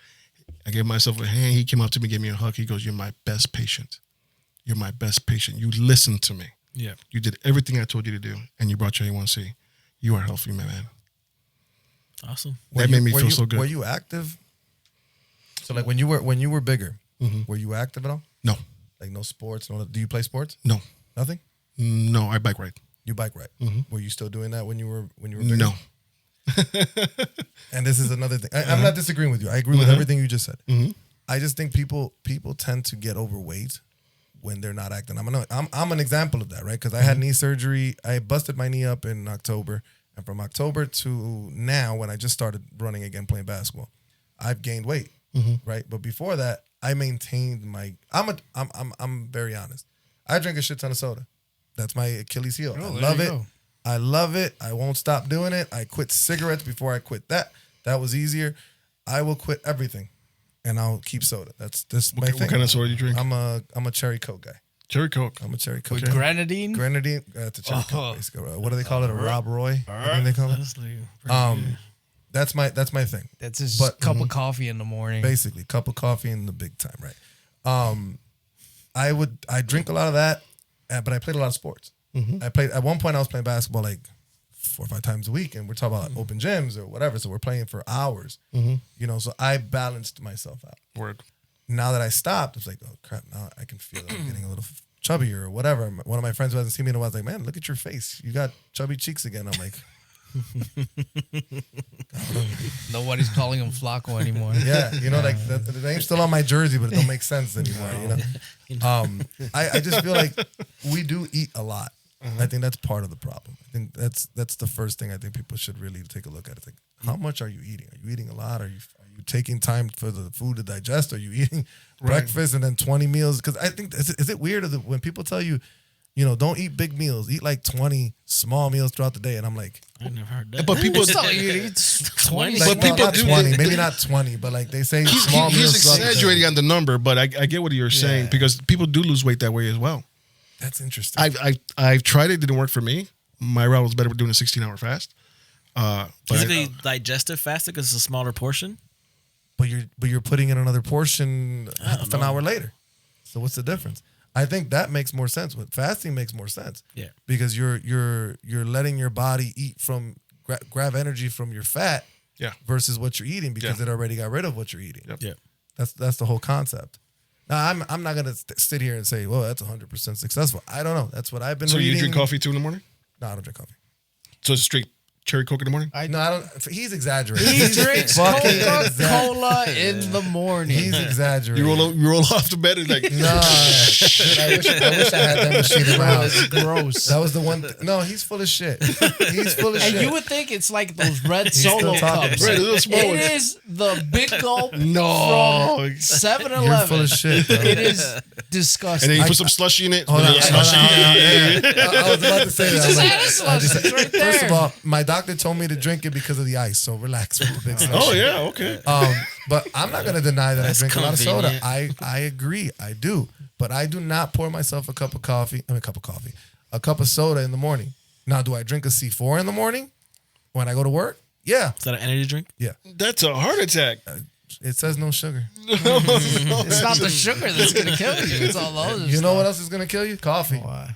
I gave myself a hand. He came up to me, gave me a hug. He goes, you're my best patient. You're my best patient. You listened to me. Yeah. You did everything I told you to do, and you brought your A1C. You are healthy, my man. Awesome. That made me feel so good. Were you active? So like when you were bigger, were you active at all? No. Like no sports? No. Do you play sports? No. Nothing? No, I bike ride. You bike ride. Were you still doing that when you were bigger? No. And this is another thing. I'm not disagreeing with you. I agree with everything you just said. I just think people tend to get overweight when they're not acting. I'm an example of that, right? Because I had knee surgery. I busted my knee up in October, and from October to now, when I just started running again, playing basketball, I've gained weight, right? But before that, I maintained my. I'm very honest. I drink a shit ton of soda. That's my Achilles heel. I love it. I love it. I won't stop doing it. I quit cigarettes before I quit that. That was easier. I will quit everything, and I'll keep soda. That's my thing. What kind of soda you drink? I'm a cherry Coke guy. Cherry Coke. I'm a cherry Coke With guy. grenadine? Grenadine. It's a cherry Coke. Basically. What do they call it? A Rob Roy? I think they call it. That's my thing. That's his cup of coffee in the morning. Basically, cup of coffee in the big time, right? I drink a lot of that, but I played a lot of sports. I played at one point. I was playing basketball like 4 or 5 times a week, and we're talking about open gyms or whatever. So we're playing for hours, So I balanced myself out. Word. Now that I stopped, it's like, oh crap! Now I can feel that I'm getting a little chubbier or whatever. One of my friends who hasn't seen me in a while is like, man, look at your face. You got chubby cheeks again. I'm like, Nobody's calling him Flacco anymore. yeah, like the name's still on my jersey, but it don't make sense anymore. I just feel like we do eat a lot. I think that's part of the problem. I think that's the first thing I think people should really take a look at. It's like, how much are you eating? Are you eating a lot? Are you taking time for the food to digest? Are you eating breakfast and then 20 meals? Because I think, is it weird when people tell you, don't eat big meals, eat like 20 small meals throughout the day? And I'm like, I never heard that. But people, It's 20. like, But people not do 20, maybe not 20, but like they say small meals. he's throughout the day. exaggerating on the number, but I get what you're saying because people do lose weight that way as well. That's interesting. I've tried it, didn't work for me. My route was better with doing a 16-hour fast. But Is it digested faster because it's a smaller portion? but you're putting in another portion half an hour later. So what's the difference? I think that makes more sense. With fasting makes more sense. Yeah. Because you're letting your body eat from grab energy from your fat. Yeah. Versus what you're eating because it already got rid of what you're eating. Yep. Yeah. That's the whole concept. Now I'm not gonna sit here and say, well, that's 100% successful. I don't know. That's what I've been. So reading. you drink coffee too in the morning? No, I don't drink coffee. So it's straight cherry Coke in the morning? No, I don't. He's exaggerating. He drinks fucking Coca-Cola in the morning. He's exaggerating. You roll off the bed and like No, I wish I had that machine in my house. It's gross. That was the one. No, he's full of shit. He's full of And shit. you would think it's like those red still solo talking. cups. Right, a little small one. It is the big gulp No. from 7-Eleven. You're full of shit, bro. It is disgusting. and then you put some slushy in it. Hold on, Little slushy. I was about to say that. just I'm had a slush. It's right there. First of all, my doctor told me to drink it because of the ice, so relax with the big slush. Oh yeah, okay. But I'm not gonna deny that I drink a lot of soda. convenient. I agree, I do. But I do not pour myself a cup of soda in the morning. Now, do I drink a C4 in the morning when I go to work? Yeah, Is that an energy drink? yeah. That's a heart attack. It says no sugar. It's not the sugar that's going to kill you. It's all those. You know what else is gonna kill you? Coffee. What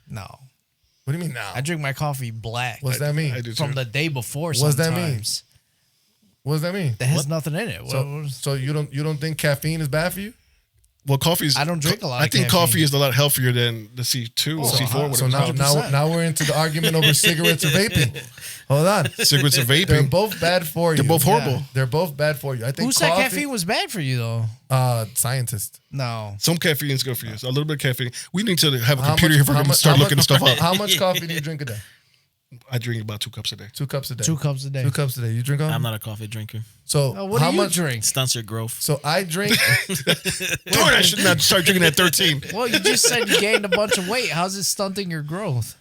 No. do you mean now? I drink my coffee black What's that mean? I do from too. the day before What's that mean? sometimes. What does that mean? That has nothing in it. So you don't think caffeine is bad for you? Well, coffee is. I don't drink a lot I of think caffeine. coffee is a lot healthier than the C2 or C4. So whatever it's called. now we're into the argument over cigarettes or vaping. Hold on. Cigarettes are They're vaping. both bad for you. They're both horrible. Yeah. They're both bad for you. I think Who said caffeine was bad for you, though? Scientist. No. Some caffeine is good for you. So a little bit of caffeine. We need to have a How computer here if we're going to start looking stuff up. How much coffee do you drink a day? I drink about 2 cups a day. 2 cups a day. 2 cups a day. 2 cups a day. You drink coffee? I'm not a coffee drinker. So Oh, what how do you much? drink? Stunts your growth. So I drink. Darn, I should not start drinking at 13. Well, you just said you gained a bunch of weight. How's it stunting your growth?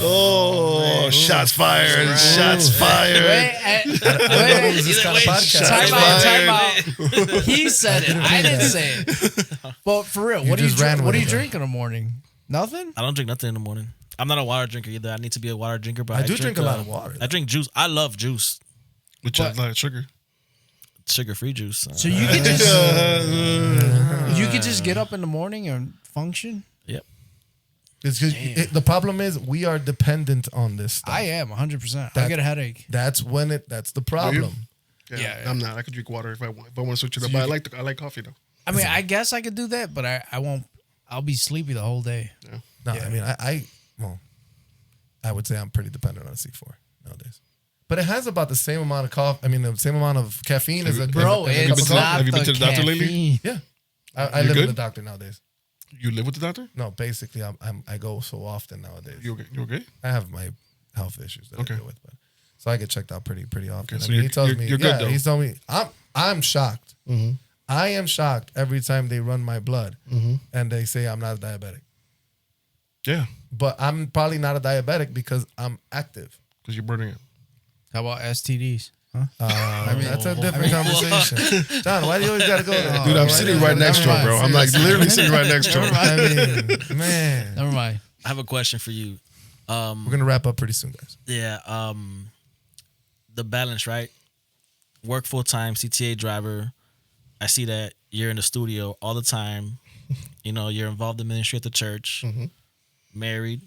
Oh, shots fired. Shots fired. Who is this kind of podcast? Time out. He said it. I didn't say it. But for real, what do you just ran drink? What with do you it, though. drink in the morning? Nothing. I don't drink nothing in the morning. I'm not a water drinker either. I need to be a water drinker, but I do drink a lot of water, I drink juice. I love juice. Which is a lot of sugar. Sugar-free juice. So you could just get up in the morning and function. Yep. It's 'cause the problem is we are dependent on this stuff. I am 100%. I That- get a headache. That's the problem. Yeah, I'm not. I could drink water if I want to switch it up. So But you I like coffee though. I mean, I guess I could do that, but I won't. I'll be sleepy the whole day. No, I mean I would say I'm pretty dependent on C4 nowadays. But it has about the same amount of the same amount of caffeine as a Bro, as a you cup been of to- coffee. not have you been the to the doctor lately? caffeine. Yeah, I You live good? with a doctor nowadays. You live with the doctor? No, basically I go so often nowadays. You okay? You okay? I have my health issues that Okay. I deal with, but so I get checked out pretty often. Okay, so I mean, he tells you're me, good, yeah, though. he's told me I'm shocked. I am shocked every time they run my blood and they say I'm not a diabetic. Yeah, But I'm probably not a diabetic because I'm active. because you're burning it. How about STDs? Huh? I mean, that's a different conversation. John, why do you always got to go there? Dude, I'm sitting right next to him, bro. I'm like literally sitting right next to him. I mean, man. Never mind. I have a question for you. We're going to wrap up pretty soon, guys. Yeah. The balance, right? Work full time, CTA driver. I see that you're in the studio all the time. You know, you're involved in ministry at the church. Married,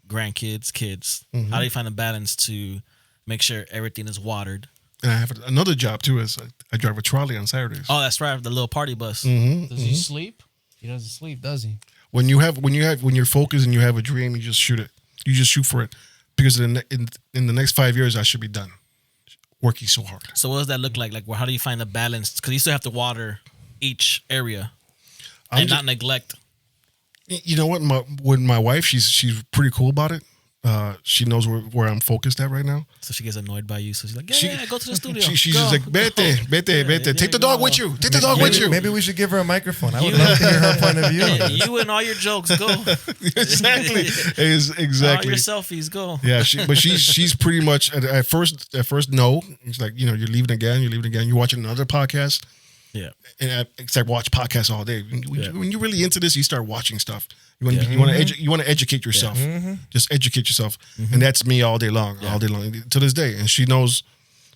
grandkids, kids. How do you find the balance to make sure everything is watered? And I have another job too. Is I drive a trolley on Saturdays. Oh, that's right, the little party bus. Does he sleep? He doesn't sleep, does he? When you're focused and you have a dream, you just shoot it. You just shoot for it, because in the next 5 years I should be done working so hard. So what does that look like? Like, how do you find the balance? Because you still have to water each area and not neglect. You know what? With my wife, she's pretty cool about it. She knows where I'm focused at right now. So she gets annoyed by you. So she's like, yeah, go to the studio. She's Go. just like, vete. Take the dog with you. Take the dog with you. Maybe we should give her a microphone. I would love to hear her point of view. Yeah, you and all your jokes, go. Exactly. All Exactly. your selfies, go. Yeah, she's pretty much at first no. It's like, you're leaving again. You're watching another podcast. Yeah. And I start watch podcasts all day. When you're really into this, you start watching stuff. You want to educate yourself. Just educate yourself, and that's me all day long, to this day. And she knows.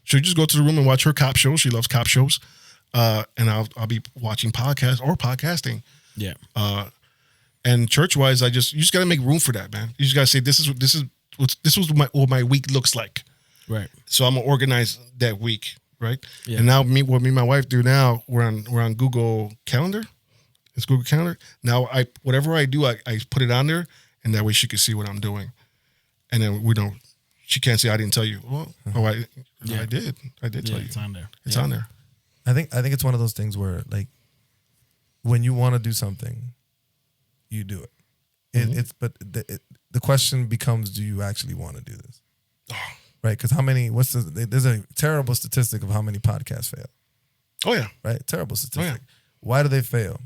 She'll just go to the room and watch her cop shows. She loves cop shows, and I'll be watching podcasts or podcasting. Yeah. And church wise, you just got to make room for that, man. You just got to say this was what my week looks like. Right. So I'm gonna organize that week, right? Yeah. And now what me and my wife do now, we're on Google Calendar. It's Google Calendar. Now whatever I do, I put it on there, and that way she can see what I'm doing. And then she can't say I didn't tell you. Well, I did. I did tell you. It's on there. It's on there. I think it's one of those things where like when you want to do something, you do it. But the question becomes, do you actually want to do this? Right? Because there's a terrible statistic of how many podcasts fail. Oh yeah. Right? Terrible statistic. Oh, yeah. Why do they fail?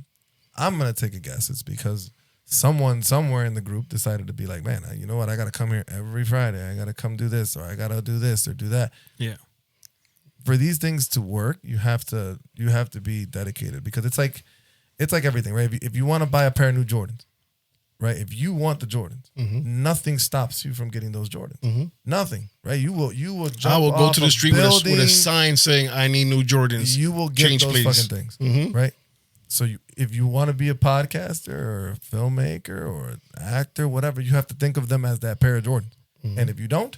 I'm gonna take a guess. It's because someone somewhere in the group decided to be like, man, you know what? I gotta come here every Friday. I gotta come do this, or I gotta do this or do that. Yeah. For these things to work, you have to be dedicated, because it's like everything, right? If you want to buy a pair of new Jordans, right? If you want the Jordans, nothing stops you from getting those Jordans. Nothing, right? You will jump I will go off to the a street with building, a sign saying I need new Jordans. You will get Change, those please. fucking things, right? So if you want to be a podcaster or a filmmaker or an actor, whatever, you have to think of them as that pair of Jordans. And if you don't,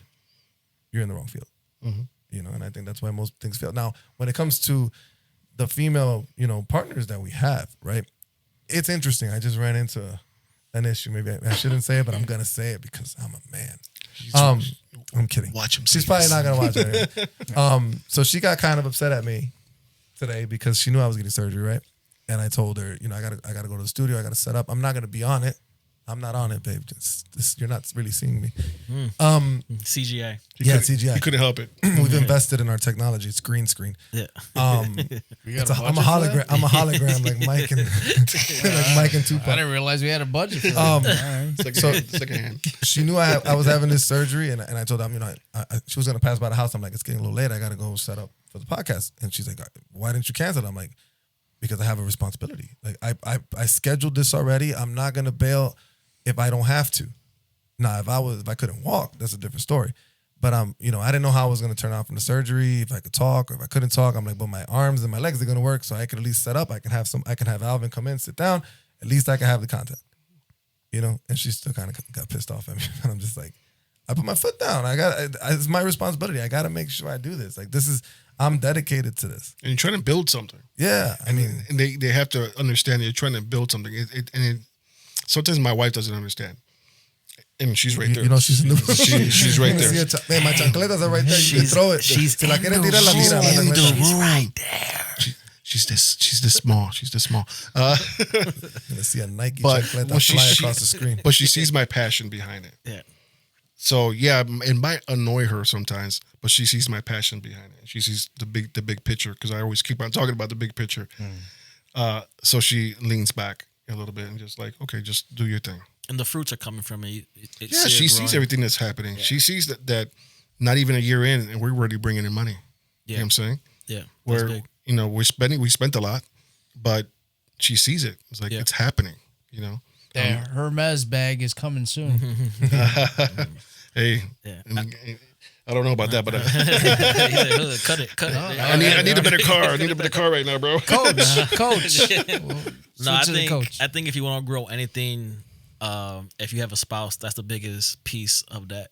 you're in the wrong field. You know, and I think that's why most things fail. Now, when it comes to the female, partners that we have, right? It's interesting. I just ran into an issue. Maybe I shouldn't say it, but I'm gonna say it because I'm a man. I'm kidding. Watch him. She's probably not gonna watch it. Anyway. So she got kind of upset at me today because she knew I was getting surgery, right? And I told her, I gotta go to the studio. I gotta set up. I'm not gonna be on it. I'm not on it, babe. You're not really seeing me. CGI. CGI. You couldn't help it. We've invested in our technology. It's green screen. Yeah. I'm a hologram. I'm a hologram like Mike and Tupac. I didn't realize we had a budget for that. Second hand. She knew I was having this surgery, and I told her, she was gonna pass by the house. I'm like, it's getting a little late. I gotta go set up for the podcast. And she's like, why didn't you cancel it? I'm like, because I have a responsibility. Like I scheduled this already. I'm not gonna bail if I don't have to. Now, if I couldn't walk, that's a different story. But I didn't know how I was gonna turn out from the surgery, if I could talk or if I couldn't talk. I'm like, but my arms and my legs are gonna work, so I could at least set up. I can have Alvin come in, sit down. At least I can have the content. And she still kind of got pissed off at me. And I'm just like, I put my foot down. It's my responsibility. I gotta make sure I do this. Like I'm dedicated to this. And you're trying to build something. Yeah, I mean, and they have to understand that you're trying to build something. Sometimes my wife doesn't understand, and she's right there. She's new. She's right there. Man, my chancletas are right there. You can throw it. She's Si la quieres tirar, la tira. She's right there. She's this small. She's this small. You're gonna see a Nike chancleta fly across the screen. But she sees my passion behind it. Yeah. So yeah, it might annoy her sometimes, but she sees my passion behind it. She sees the big picture, because I always keep on talking about the big picture. So she leans back a little bit and just like, okay, just do your thing. And the fruits are coming from it. Yeah, she sees everything that's happening. Yeah. She sees that not even a year in, and we're already bringing in money. Yeah. You know what I'm saying? Yeah. Where we spent a lot, but she sees it. It's like it's happening. Yeah, Hermes bag is coming soon. Hey, Yeah. I don't know about that, but cut it. I need a better car. I need a better car right now, bro. Coach. No, I think if you want to grow anything, if you have a spouse, that's the biggest piece of that.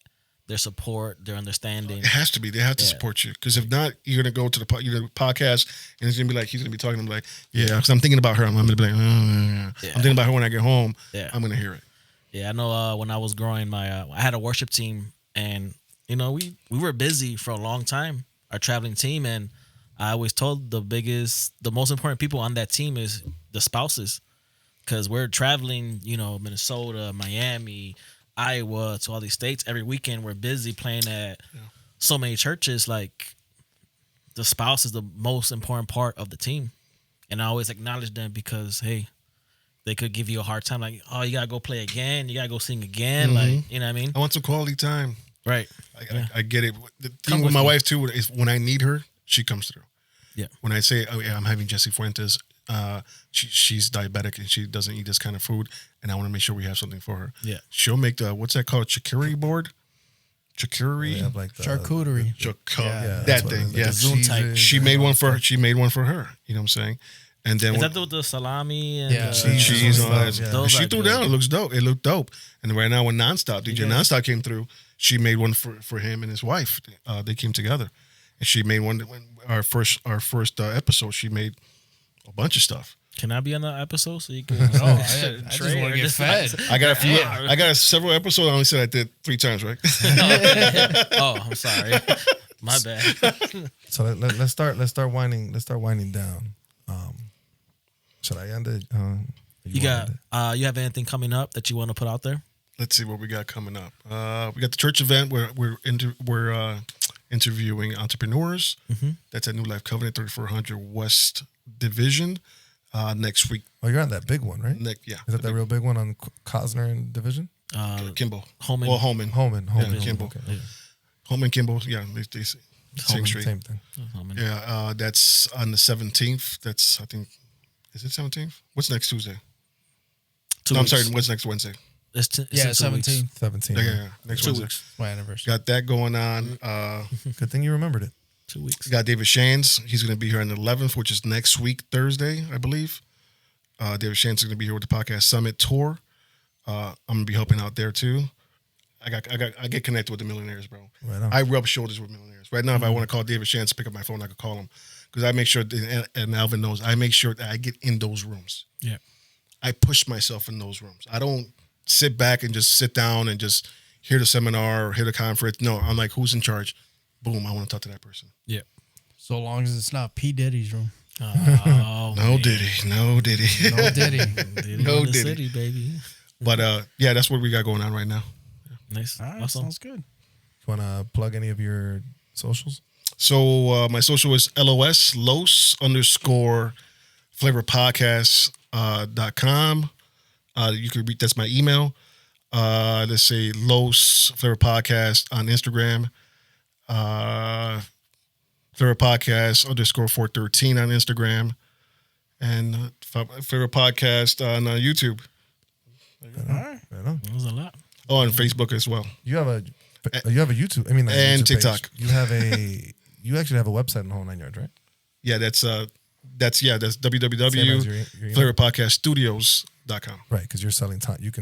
Their support, their understanding. It has to be. They have to support you, because if not, you're gonna go to the podcast and it's gonna be like he's gonna be talking. I'm like, because I'm thinking about her. I'm gonna be like, I'm thinking about her when I get home. Yeah. I'm gonna hear it. Yeah, I know. When I was growing, I had a worship team, and we were busy for a long time, our traveling team, and I always told the most important people on that team is the spouses, because we're traveling, Minnesota, Miami, Iowa, to all these states every weekend. We're busy playing at so many churches. Like, the spouse is the most important part of the team, and I always acknowledge them, because hey, they could give you a hard time, like, oh, you gotta go play again, you gotta go sing again, like, you know what I mean? I want some quality time. Right. I get it. The thing with my wife too is when I need her, she comes through. Yeah. When I say, oh yeah, I'm having Jessie Fuentes, she's diabetic and she doesn't eat this kind of food, and I want to make sure we have something for her. Yeah. She'll make the, what's that called? Charcuterie board? Charcuterie? They have like the, Charcuterie. That that's what it thing. is, like Yeah. the Zoom type. cheeses She and made all one that for her. stuff. She made one for her. You know what I'm saying? And then Is when, that with the salami and Yeah. cheese and all that. Yeah. Those She are threw good. down. It looks dope. It looked dope. And right now when Nonstop, DJ Nonstop came through, she made one for him and his wife. They came together, and she made one. Our first episode, she made a bunch of stuff. Can I be on the episode so you can? Oh, I just trade want or to get fed. I got a few. I got several episodes. I only said I did 3 times, right? Oh, I'm sorry. My bad. So let's start winding down. Should I end it? You got you have anything coming up that you want to put out there? Let's see what we got coming up. We got the church event where we're interviewing entrepreneurs. That's at New Life Covenant, 3400 West Division. Next week. Oh, you're on that big one, right? Yeah. Is that real big one on Cosner and Division? Kimball. Holman. Well, Holman. Holman. Kimball. Okay. Holman, Kimball. Yeah, they same Holman, street. same thing. Holman. Yeah, that's on the 17th. That's, I think, is it 17th? What's next Tuesday? 2 No, I'm weeks. sorry, what's next Wednesday? It's Yeah, in 2 weeks. 17. 17. Yeah, next 2 Wednesday. weeks. My anniversary. Got that going on. Good thing you remembered it. 2 weeks. Got David Shands. He's going to be here on the 11th, which is next week, Thursday, I believe. David Shands is going to be here with the Podcast Summit Tour. I'm going to be helping out there too. I get connected with the millionaires, bro. Right on. I rub shoulders with millionaires. Right now, if I want to call David Shands to pick up my phone, I could call him. Because I make sure, and Alvin knows, I make sure that I get in those rooms. Yeah. I push myself in those rooms. I don't sit back and just sit down and just hear the seminar or hear the conference. No, I'm like, who's in charge? Boom, I want to talk to that person. Yeah. So long as it's not P. Diddy's room. Oh, No Diddy. No Diddy. Diddy No in the Diddy. city, baby. But yeah, that's what we got going on right now. Nice. All right, Awesome. sounds good. You want to plug any of your socials? So my social is LoS _ flavor podcast.com. You can read, that's my email. Let's say LoS Flavor Podcast on Instagram. Flavor Podcast _ 413 on Instagram. And Flavor Podcast on YouTube. Right on. Right on. That was a lot. Oh, and Facebook as well. You have a YouTube. I mean, not a And YouTube page. TikTok. You have a. You actually have a website in the whole 9 yards, right? Yeah, that's Same as your email. www.flavorpodcaststudios.com. Right, because you're selling time. You're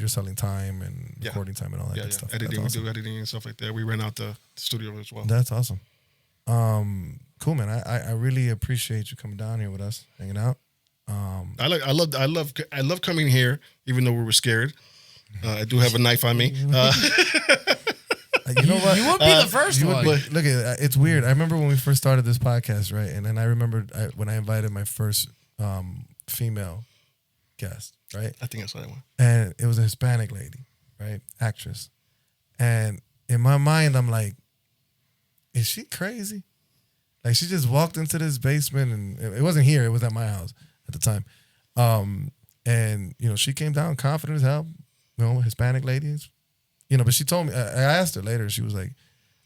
selling time and Yeah. recording time and all that Yeah, good stuff. editing. That's We awesome. do editing and stuff like that. We rent out the studio as well. That's awesome. Cool, man. I really appreciate you coming down here with us, hanging out. I love coming here, even though we were scared. I do have a knife on me. You know what? You would be the first You one. would- look at it's weird. I remember when we first started this podcast, right? And then I remembered when I invited my first female guest, right? I think I saw that one. And it was a Hispanic lady, right? Actress. And in my mind, I'm like, is she crazy? Like, she just walked into this basement, and it wasn't here. It was at my house at the time. And, she came down confident as hell, Hispanic ladies. But she told me, I asked her later, she was like,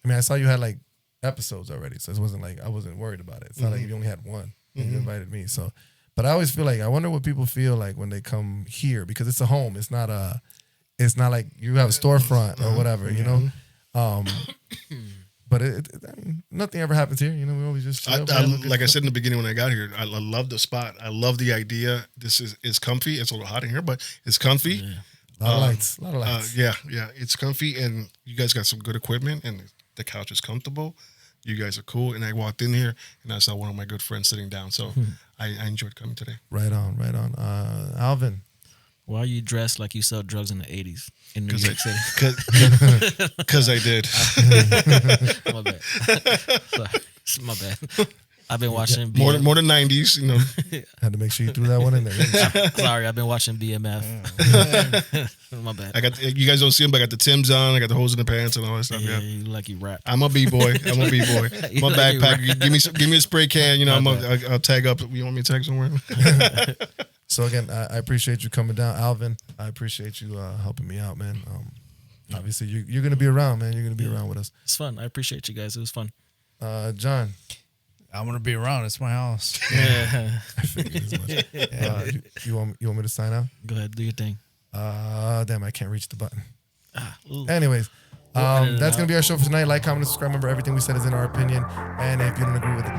I saw you had like episodes already. So it wasn't like, I wasn't worried about it. It's not like you only had one and you invited me. So, but I always feel like, I wonder what people feel like when they come here, because it's a home. It's not like you have a storefront or whatever, But nothing ever happens here. We always just chill, Like I said in the beginning when I got here, I love the spot. I love the idea. This is comfy. It's a little hot in here, but it's comfy. Yeah. A lot of lights. Yeah, it's comfy, and you guys got some good equipment, and the couch is comfortable. You guys are cool, and I walked in here, and I saw one of my good friends sitting down, so I enjoyed coming today. Right on. Alvin. Why are you dressed like you sell drugs in the 80s in New York City? Because I did. My bad. Sorry. My bad. I've been watching More than 90s, Had to make sure you threw that one in there. didn't you? Sorry, I've been watching BMF. My bad. I got. You guys don't see them, but I got the Timbs on. I got the hose in the pants and all that stuff. Yeah, Yeah. you like you rap. I'm a b-boy. My You backpack. like Give me a spray can. I'll tag up. You want me to tag somewhere? So again, I appreciate you coming down, Alvin. I appreciate you helping me out, man. Obviously, you're gonna be around, man. You're gonna be around with us, It's fun. I appreciate you guys. It was fun. John. I'm gonna be around. It's my house. Yeah. I figured as much. You want me to sign out? Go ahead, do your thing. Damn, I can't reach the button. Ooh. Anyways, edit it that's out. gonna be our show for tonight. Like, comment, subscribe. Remember, everything we said is in our opinion, and if you don't agree with it,